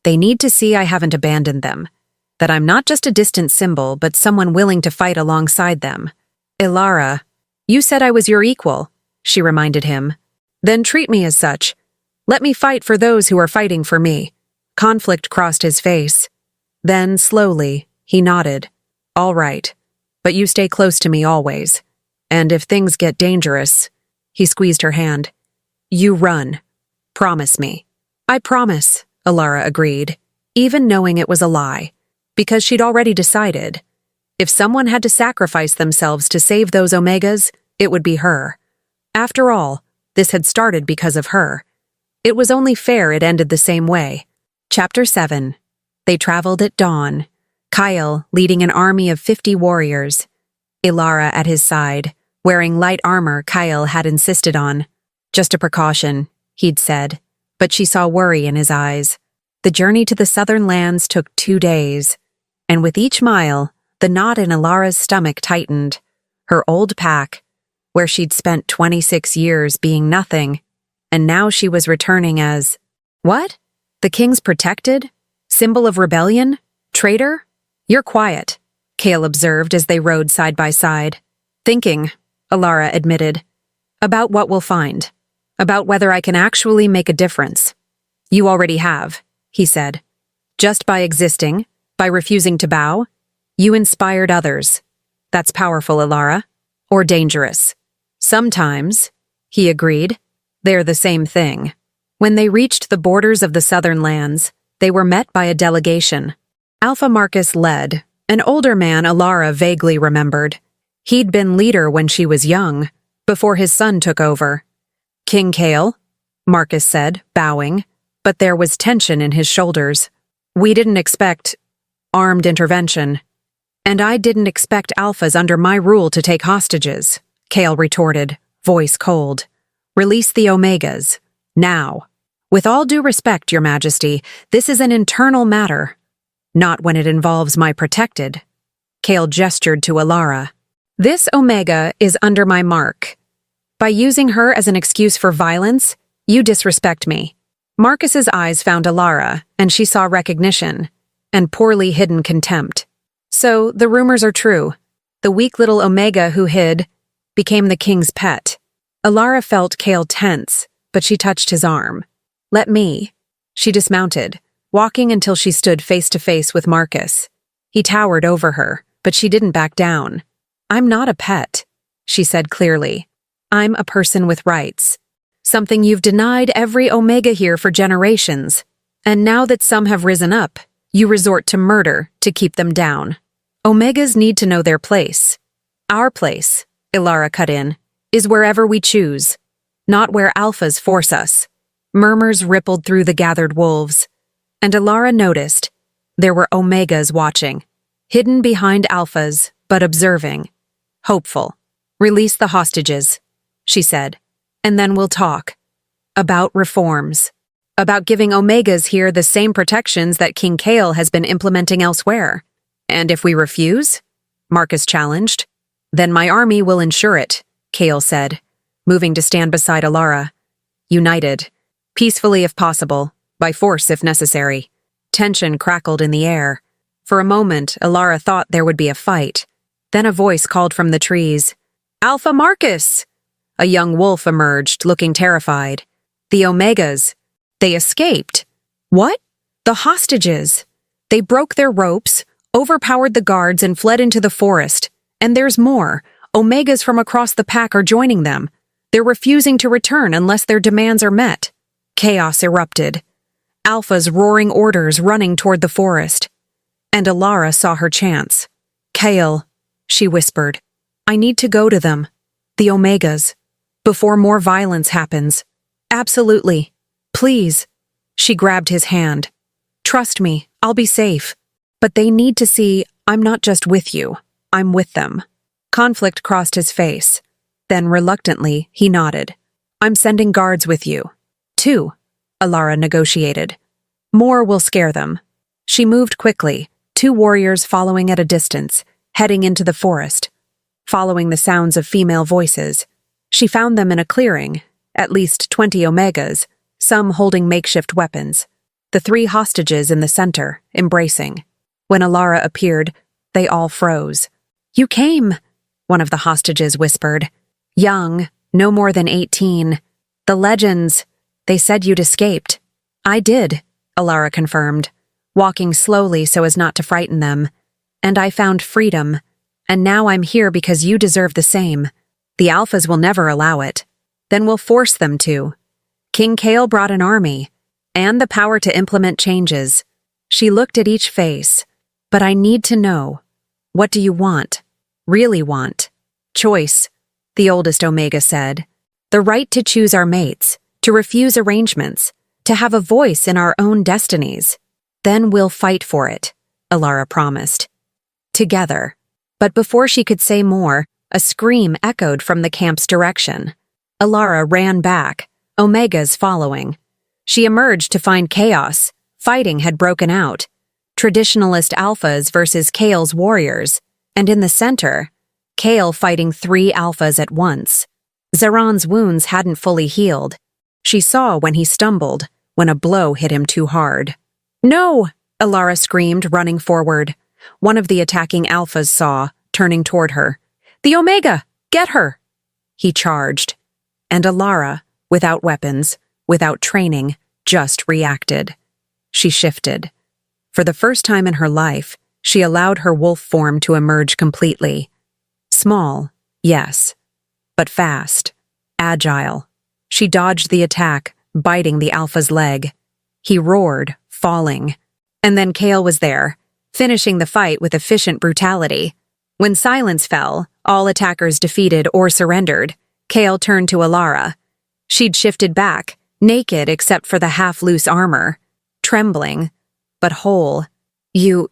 They need to see I haven't abandoned them. That I'm not just a distant symbol, but someone willing to fight alongside them. Elara, you said I was your equal, she reminded him. Then treat me as such. Let me fight for those who are fighting for me. Conflict crossed his face. Then, slowly, he nodded. All right. But you stay close to me always. And if things get dangerous, he squeezed her hand. You run. Promise me. I promise, Elara agreed, even knowing it was a lie, because she'd already decided. If someone had to sacrifice themselves to save those Omegas, it would be her. After all, this had started because of her. It was only fair it ended the same way. Chapter 7. They traveled at dawn, Kael leading an army of 50 warriors. Elara at his side, wearing light armor Kael had insisted on. Just a precaution, he'd said, but she saw worry in his eyes. The journey to the southern lands took 2 days, and with each mile, the knot in Elara's stomach tightened. Her old pack, where she'd spent 26 years being nothing, and now she was returning as, what? The king's protected? Symbol of rebellion? Traitor? You're quiet, Kael observed as they rode side by side. Thinking, Elara admitted. About what we'll find. About whether I can actually make a difference. You already have, he said. Just by existing, by refusing to bow, you inspired others. That's powerful, Elara. Or dangerous. Sometimes, he agreed. They're the same thing. When they reached the borders of the southern lands, they were met by a delegation. Alpha Marcus led, an older man Elara vaguely remembered. He'd been leader when she was young, before his son took over. King Kael, Marcus said, bowing, but there was tension in his shoulders. We didn't expect armed intervention. And I didn't expect alphas under my rule to take hostages, Kael retorted, voice cold. Release the Omegas. Now. With all due respect, Your Majesty, this is an internal matter. Not when it involves my protected. Kael gestured to Elara. This Omega is under my mark. By using her as an excuse for violence, you disrespect me. Marcus's eyes found Elara, and she saw recognition, and poorly hidden contempt. So, the rumors are true. The weak little Omega who hid became the king's pet. Elara felt Kael tense, but she touched his arm. Let me. She dismounted, walking until she stood face to face with Marcus. He towered over her, but she didn't back down. I'm not a pet, she said clearly. I'm a person with rights. Something you've denied every Omega here for generations. And now that some have risen up, you resort to murder to keep them down. Omegas need to know their place. Our place, Elara cut in, is wherever we choose, not where alphas force us. Murmurs rippled through the gathered wolves, and Elara noticed there were Omegas watching, hidden behind alphas, but observing. Hopeful. Release the hostages, she said, and then we'll talk. About reforms. About giving Omegas here the same protections that King Kael has been implementing elsewhere. And if we refuse? Marcus challenged. Then my army will ensure it, Kael said, moving to stand beside Elara. United. Peacefully if possible, by force if necessary. Tension crackled in the air. For a moment, Elara thought there would be a fight. Then a voice called from the trees. Alpha Marcus! A young wolf emerged, looking terrified. The Omegas. They escaped. What? The hostages. They broke their ropes, overpowered the guards, and fled into the forest. And there's more. Omegas from across the pack are joining them. They're refusing to return unless their demands are met. Chaos erupted. Alphas roaring orders running toward the forest. And Elara saw her chance. Kael, she whispered, I need to go to them. The Omegas. Before more violence happens. Absolutely. Please. She grabbed his hand. Trust me, I'll be safe. But they need to see I'm not just with you, I'm with them. Conflict crossed his face. Then, reluctantly, he nodded. I'm sending guards with you. 2, Elara negotiated. More will scare them. She moved quickly, 2 warriors following at a distance, heading into the forest. Following the sounds of female voices, she found them in a clearing, at least 20 Omegas, some holding makeshift weapons. The 3 hostages in the center, embracing. When Elara appeared, they all froze. "You came," one of the hostages whispered. "Young, no more than 18. The legends, they said you'd escaped." "I did," Elara confirmed, walking slowly so as not to frighten them. "And I found freedom, and now I'm here because you deserve the same. The Alphas will never allow it. Then we'll force them to. King Kael brought an army, and the power to implement changes." She looked at each face. "But I need to know. What do you want? Really want?" "Choice," the oldest Omega said. "The right to choose our mates, to refuse arrangements, to have a voice in our own destinies. Then we'll fight for it," Elara promised. Together. But before she could say more, a scream echoed from the camp's direction. Elara ran back, Omegas following. She emerged to find chaos. Fighting had broken out. Traditionalist Alphas versus Kael's warriors, and in the center, Kael fighting 3 Alphas at once. Zeron's wounds hadn't fully healed. She saw when he stumbled, when a blow hit him too hard. "No!" Elara screamed, running forward. One of the attacking Alphas saw, turning toward her. "The Omega! Get her!" He charged. And Elara, without weapons, without training, just reacted. She shifted. For the first time in her life, she allowed her wolf form to emerge completely. Small, yes, but fast, agile. She dodged the attack, biting the Alpha's leg. He roared, falling. And then Kael was there, finishing the fight with efficient brutality. When silence fell, all attackers defeated or surrendered, Kael turned to Elara. She'd shifted back, naked except for the half-loose armor, trembling, but whole. You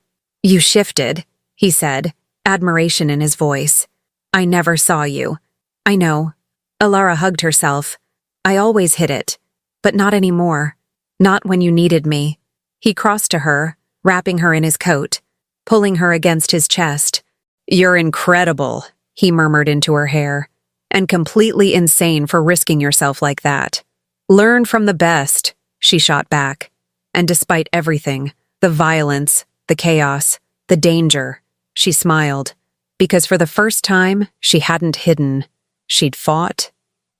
shifted," he said, admiration in his voice. "I never saw you." "I know." Elara hugged herself. "I always hid it, but not anymore. Not when you needed me." He crossed to her, wrapping her in his coat, pulling her against his chest. "You're incredible," he murmured into her hair, "and completely insane for risking yourself like that." "Learn from the best," she shot back. And despite everything, the violence, the chaos, the danger, she smiled, because for the first time, she hadn't hidden. She'd fought,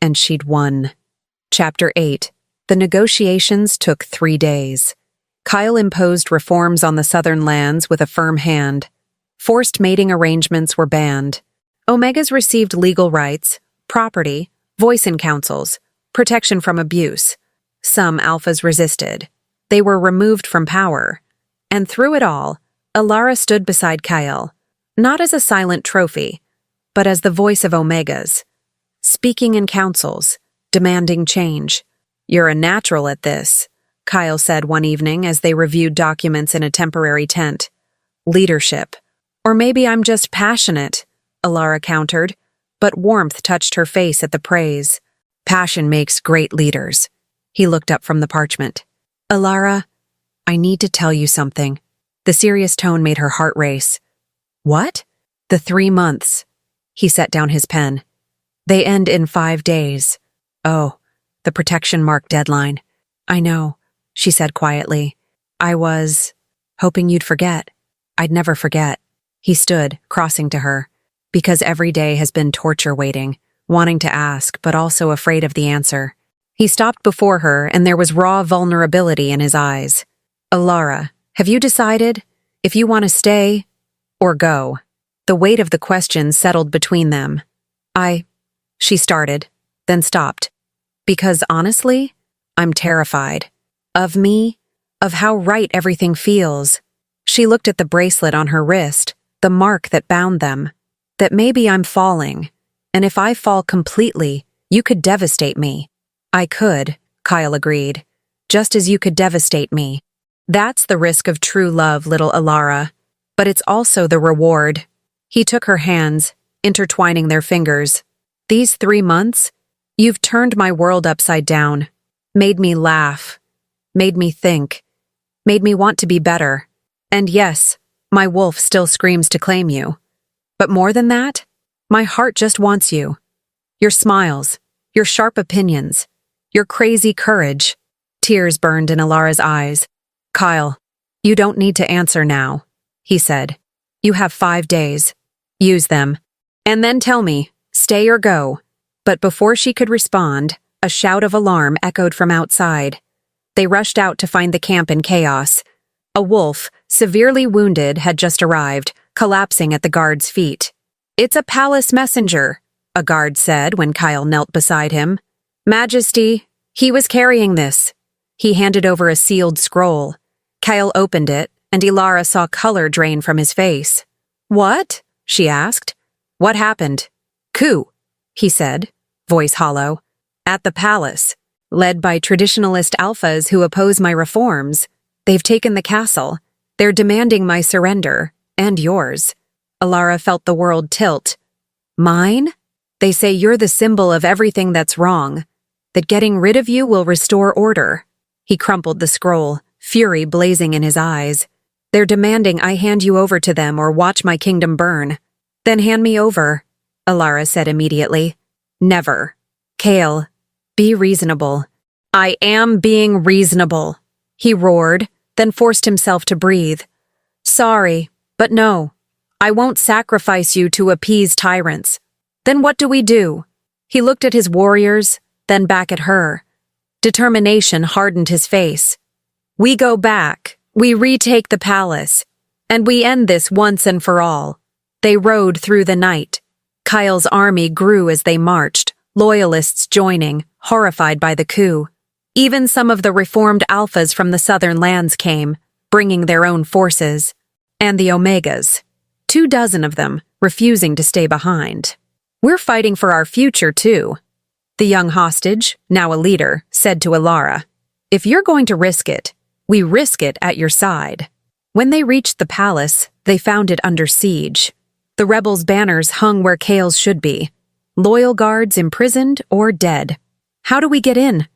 and she'd won. Chapter 8. The negotiations took 3 days. Kael imposed reforms on the southern lands with a firm hand. Forced mating arrangements were banned. Omegas received legal rights, property, voice in councils, protection from abuse. Some Alphas resisted. They were removed from power. And through it all, Elara stood beside Kael, not as a silent trophy, but as the voice of Omegas, speaking in councils, demanding change. "You're a natural at this," Kael said one evening as they reviewed documents in a temporary tent. "Leadership. Or maybe I'm just passionate," Elara countered, but warmth touched her face at the praise. "Passion makes great leaders." He looked up from the parchment. "Elara, I need to tell you something." The serious tone made her heart race. "What?" "The 3 months." He set down his pen. "They end in 5 days." "Oh, the protection mark deadline." "I know," she said quietly. "I was hoping you'd forget." "I'd never forget." He stood, crossing to her. "Because every day has been torture waiting, wanting to ask, but also afraid of the answer." He stopped before her, and there was raw vulnerability in his eyes. "Elara, have you decided if you want to stay or go?" The weight of the question settled between them. She started, then stopped. "Because honestly, I'm terrified. Of me, of how right everything feels." She looked at the bracelet on her wrist, the mark that bound them. "That maybe I'm falling, and if I fall completely, you could devastate me." "I could," Kael agreed, "just as you could devastate me. That's the risk of true love, little Elara. But it's also the reward." He took her hands, intertwining their fingers. "These 3 months, you've turned my world upside down, made me laugh, made me think, made me want to be better. And yes, my wolf still screams to claim you. But more than that, my heart just wants you. Your smiles, your sharp opinions, Your crazy courage. Tears burned in Elara's eyes. Kael, you don't need to answer now, he said. You have 5 days. Use them. And then tell me, stay or go. But before she could respond, a shout of alarm echoed from outside. They rushed out to find the camp in chaos. A wolf, severely wounded, had just arrived, collapsing at the guard's feet. It's a palace messenger, a guard said when Kael knelt beside him. Majesty, he was carrying this. He handed over a sealed scroll. Kael opened it, and Elara saw color drain from his face. What? She asked. What happened? Coup, he said, voice hollow. At the palace, led by traditionalist alphas who oppose my reforms. They've taken the castle. They're demanding my surrender, and yours. Elara felt the world tilt. Mine? They say you're the symbol of everything that's wrong, that getting rid of you will restore order. He crumpled the scroll, fury blazing in his eyes. They're demanding I hand you over to them or watch my kingdom burn. Then hand me over, Elara said immediately. Never. Kael, be reasonable. I am being reasonable, he roared, then forced himself to breathe. Sorry, but no. I won't sacrifice you to appease tyrants. Then what do we do? He looked at his warriors, then back at her. Determination hardened his face. We go back, we retake the palace, and we end this once and for all. They rode through the night. Kael's army grew as they marched, loyalists joining, horrified by the coup. Even some of the reformed alphas from the southern lands came, bringing their own forces. And the Omegas. 24 of them, refusing to stay behind. We're fighting for our future, too. The young hostage, now a leader, said to Elara, If you're going to risk it, we risk it at your side. When they reached the palace, they found it under siege. The rebels' banners hung where Kael's should be. Loyal guards imprisoned or dead. How do we get in?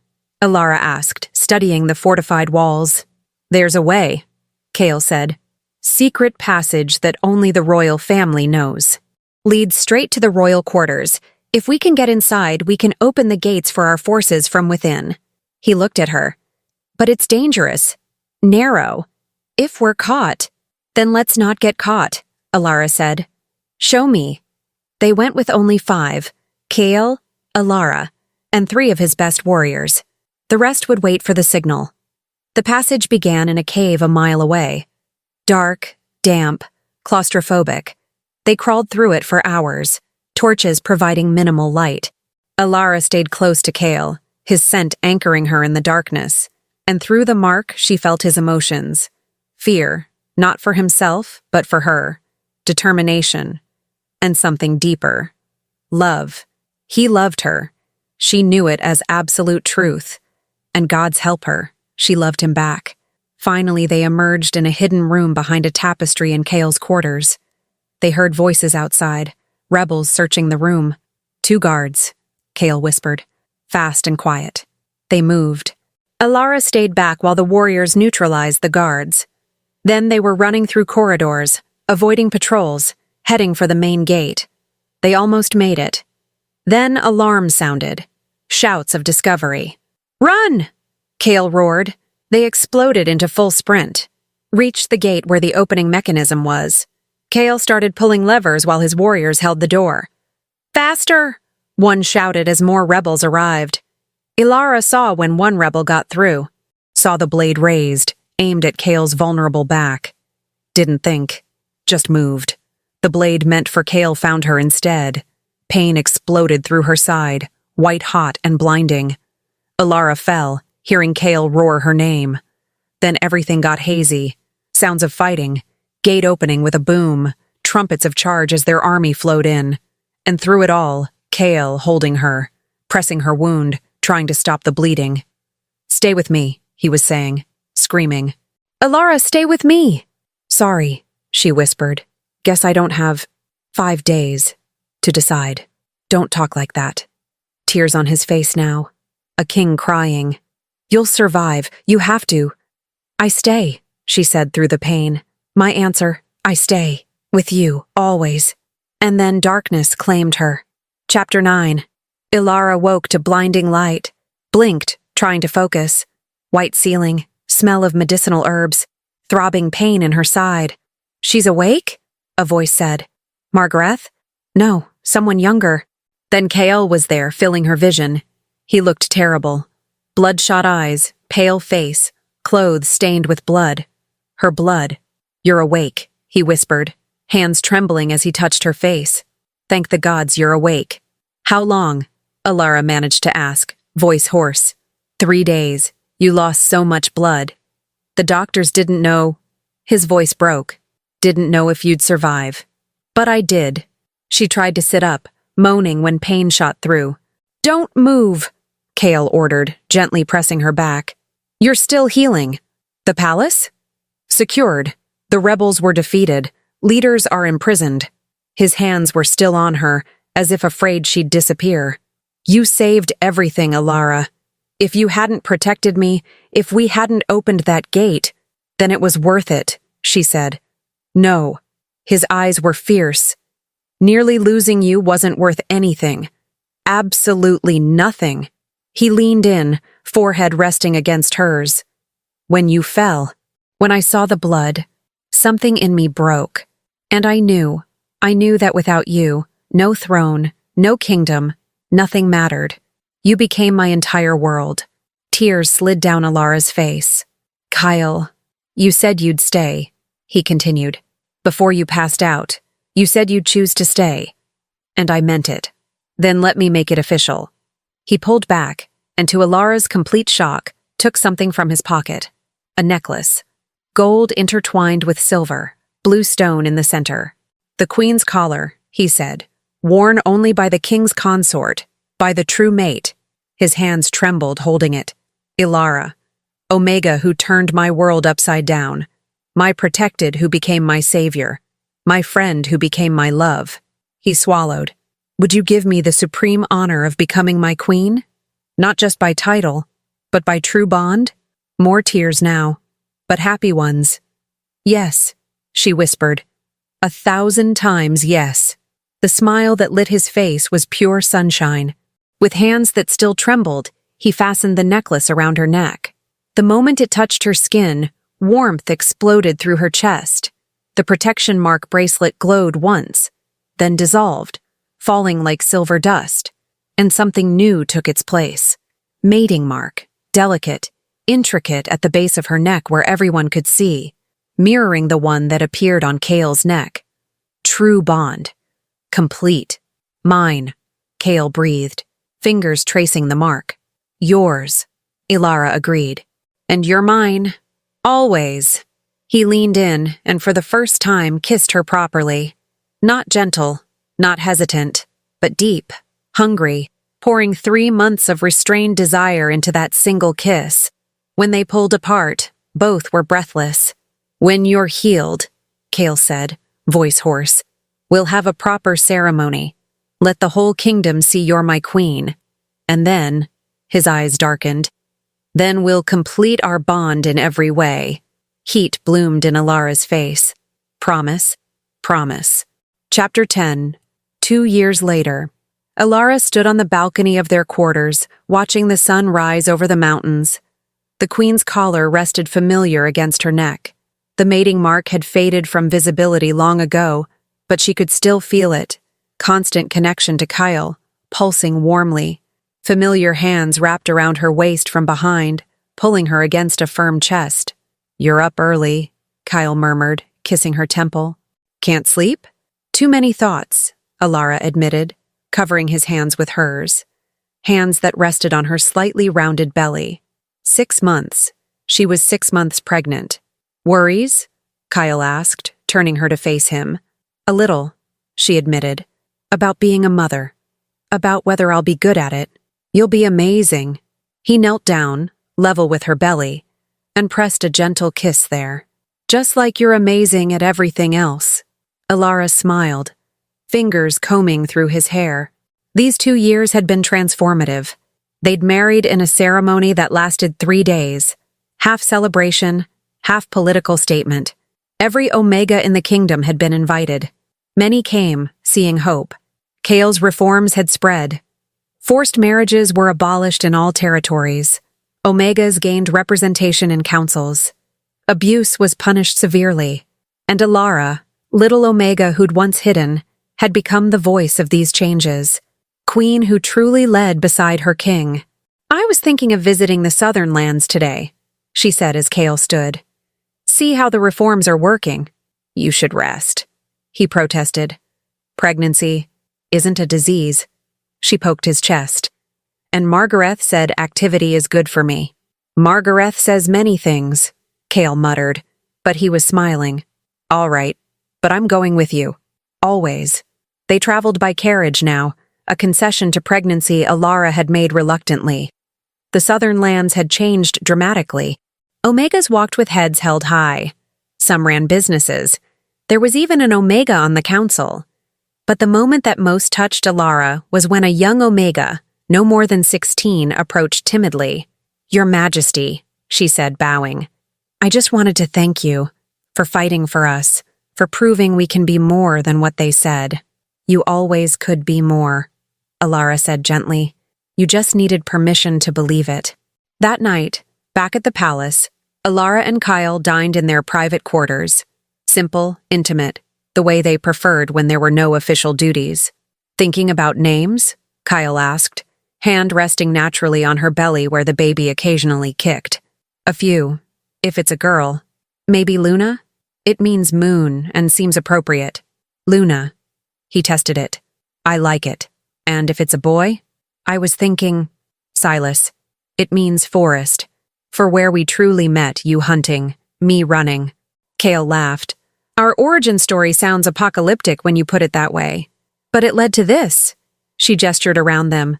Elara asked, studying the fortified walls. There's a way, Kael said. Secret passage that only the royal family knows. Leads straight to the royal quarters. If we can get inside, we can open the gates for our forces from within. He looked at her. But it's dangerous. Narrow. If we're caught, then let's not get caught, Elara said. Show me. They went with only 5, Kael, Elara, and 3 of his best warriors. The rest would wait for the signal. The passage began in a cave a mile away. Dark, damp, claustrophobic. They crawled through it for hours, torches providing minimal light. Elara stayed close to Kael, his scent anchoring her in the darkness, and through the mark she felt his emotions. Fear, not for himself, but for her. Determination. And something deeper. Love. He loved her. She knew it as absolute truth. And God's help her, she loved him back. Finally, they emerged in a hidden room behind a tapestry in Kael's quarters. They heard voices outside, rebels searching the room. 2 guards, Kael whispered, fast and quiet. They moved. Elara stayed back while the warriors neutralized the guards. Then they were running through corridors, avoiding patrols, heading for the main gate. They almost made it. Then alarms sounded. Shouts of discovery. Run! Kael roared. They exploded into full sprint. Reached the gate where the opening mechanism was. Kael started pulling levers while his warriors held the door. Faster! One shouted as more rebels arrived. Elara saw when one rebel got through. Saw the blade raised, aimed at Kael's vulnerable back. Didn't think. Just moved. The blade meant for Kael found her instead. Pain exploded through her side, white-hot and blinding. Elara fell, hearing Kael roar her name. Then everything got hazy. Sounds of fighting, gate opening with a boom, trumpets of charge as their army flowed in. And through it all, Kael holding her, pressing her wound, trying to stop the bleeding. Stay with me, he was saying, screaming. Elara, stay with me! Sorry, she whispered. Guess I don't have 5 days to decide. Don't talk like that. Tears on his face now. A king crying. You'll survive. You have to. I stay, she said through the pain. My answer, I stay. With you, always. And then darkness claimed her. Chapter 9. Elara woke to blinding light. blinked, trying to focus. White ceiling, smell of medicinal herbs, throbbing pain in her side. "She's awake?" a voice said. "Margaret?" "No, someone younger." Then Kael was there, filling her vision. He looked terrible. Bloodshot eyes, pale face, clothes stained with blood. Her blood. "You're awake," he whispered, hands trembling as he touched her face. "Thank the gods you're awake." "How long?" Elara managed to ask, voice hoarse. 3 days. You lost so much blood. The doctors didn't know. His voice broke. Didn't know if you'd survive. But I did. She tried to sit up, moaning when pain shot through. "Don't move," Kael ordered, gently pressing her back. "You're still healing." "The palace?" "Secured. The rebels were defeated. Leaders are imprisoned." His hands were still on her, as if afraid she'd disappear. "You saved everything, Elara. If you hadn't protected me, if we hadn't opened that gate, then it was worth it," she said. "No." His eyes were fierce. "Nearly losing you wasn't worth anything. Absolutely nothing." He leaned in, forehead resting against hers. "When you fell, when I saw the blood, something in me broke. And I knew that without you, no throne, no kingdom, nothing mattered. You became my entire world." Tears slid down Elara's face. "Kael, you said you'd stay," he continued. "Before you passed out, you said you'd choose to stay. And I meant it. Then let me make it official." He pulled back, and to Elara's complete shock, took something from his pocket. A necklace. Gold intertwined with silver, blue stone in the center. "The queen's collar," he said, "worn only by the king's consort, by the true mate." His hands trembled holding it. "Elara, Omega who turned my world upside down, my protected who became my savior, my friend who became my love." He swallowed. "Would you give me the supreme honor of becoming my queen? Not just by title, but by true bond?" More tears now, but happy ones. "Yes," she whispered. 1,000 times yes. The smile that lit his face was pure sunshine. With hands that still trembled, he fastened the necklace around her neck. The moment it touched her skin, warmth exploded through her chest. The protection mark bracelet glowed once, then dissolved, falling like silver dust, and something new took its place. Mating mark, delicate, intricate at the base of her neck where everyone could see, mirroring the one that appeared on Kael's neck. True bond. Complete. "Mine," Kael breathed, fingers tracing the mark. "Yours," Elara agreed. "And you're mine. Always." He leaned in and for the first time kissed her properly. Not gentle, not hesitant, but deep, hungry, pouring 3 months of restrained desire into that single kiss. When they pulled apart, both were breathless. "When you're healed," Kael said, voice hoarse, "we'll have a proper ceremony. Let the whole kingdom see you're my queen. And then," his eyes darkened, "then we'll complete our bond in every way." Heat bloomed in Elara's face. "Promise? Promise." Chapter 10. 2 years later. Elara stood on the balcony of their quarters, watching the sun rise over the mountains. The queen's collar rested familiar against her neck. The mating mark had faded from visibility long ago, but she could still feel it. Constant connection to Kael, pulsing warmly. Familiar hands wrapped around her waist from behind, pulling her against a firm chest. "You're up early," Kael murmured, kissing her temple. "Can't sleep?" "Too many thoughts," Elara admitted, covering his hands with hers. Hands that rested on her slightly rounded belly. 6 months. She was 6 months pregnant. "Worries?" Kael asked, turning her to face him. "A little," she admitted. "About being a mother. About whether I'll be good at it." "You'll be amazing." He knelt down, level with her belly, and pressed a gentle kiss there. "Just like you're amazing at everything else." Elara smiled, fingers combing through his hair. These 2 years had been transformative. They'd married in a ceremony that lasted 3 days. Half celebration, half political statement. Every Omega in the kingdom had been invited. Many came, seeing hope. Kael's reforms had spread. Forced marriages were abolished in all territories. Omegas gained representation in councils. Abuse was punished severely. And Elara, little Omega who'd once hidden, had become the voice of these changes. Queen who truly led beside her king. "I was thinking of visiting the southern lands today," she said as Kael stood. "See how the reforms are working." "You should rest," he protested. "Pregnancy isn't a disease." She poked his chest. "And Margareth said activity is good for me." "Margareth says many things," Kael muttered, but he was smiling. "All right, but I'm going with you. Always." They traveled by carriage now, a concession to pregnancy Elara had made reluctantly. The southern lands had changed dramatically. Omegas walked with heads held high. Some ran businesses. There was even an Omega on the council. But the moment that most touched Elara was when a young Omega, no more than 16, approached timidly. "Your Majesty," she said, bowing. "I just wanted to thank you for fighting for us, for proving we can be more than what they said." "You always could be more," Elara said gently. "You just needed permission to believe it." That night, back at the palace, Elara and Kael dined in their private quarters. Simple, intimate, the way they preferred when there were no official duties. "Thinking about names?" Kael asked, hand resting naturally on her belly where the baby occasionally kicked. "A few, if it's a girl. Maybe Luna? It means moon and seems appropriate." "Luna." He tested it. "I like it. And if it's a boy?" "I was thinking, Silas. It means forest. For where we truly met, you hunting, me running." Kael laughed. "Our origin story sounds apocalyptic when you put it that way. But it led to this." She gestured around them.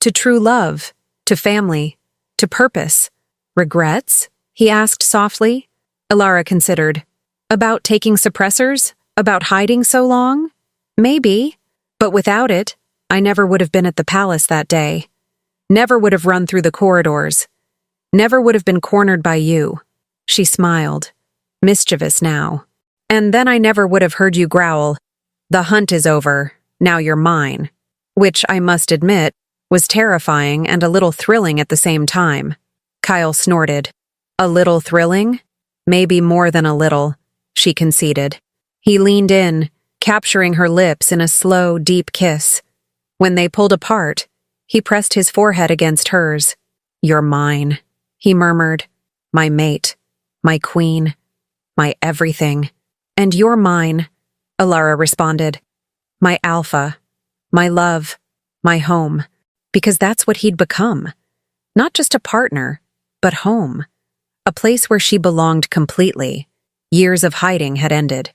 "To true love, to family, to purpose." "Regrets?" he asked softly. Elara considered. "About taking suppressors? About hiding so long? Maybe. But without it, I never would have been at the palace that day. Never would have run through the corridors. Never would have been cornered by you." She smiled, mischievous now. "And then I never would have heard you growl, 'The hunt is over, now you're mine,' which, I must admit, was terrifying and a little thrilling at the same time." Kael snorted. "A little thrilling? Maybe more than a little," she conceded. He leaned in, capturing her lips in a slow, deep kiss. When they pulled apart, he pressed his forehead against hers. "You're mine," he murmured. "My mate, my queen, my everything." "And you're mine," Elara responded. "My alpha, my love, my home." Because that's what he'd become. Not just a partner, but home. A place where she belonged completely. Years of hiding had ended.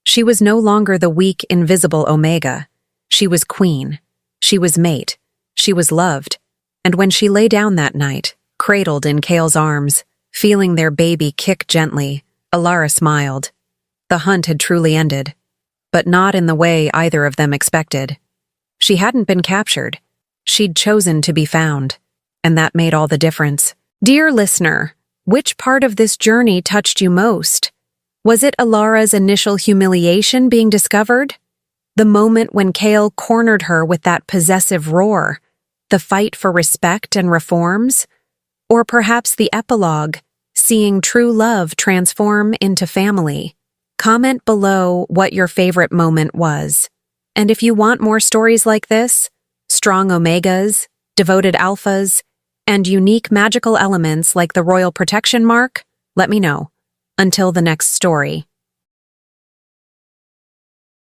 She was no longer the weak, invisible Omega. She was queen. She was mate. She was loved. And when she lay down that night, cradled in Kael's arms, feeling their baby kick gently, Elara smiled. The hunt had truly ended. But not in the way either of them expected. She hadn't been captured. She'd chosen to be found. And that made all the difference. Dear listener, which part of this journey touched you most? Was it Elara's initial humiliation being discovered? The moment when Kael cornered her with that possessive roar? The fight for respect and reforms? Or perhaps the epilogue, seeing true love transform into family? Comment below what your favorite moment was. And if you want more stories like this, strong Omegas, devoted alphas, and unique magical elements like the Royal Protection Mark, let me know. Until the next story.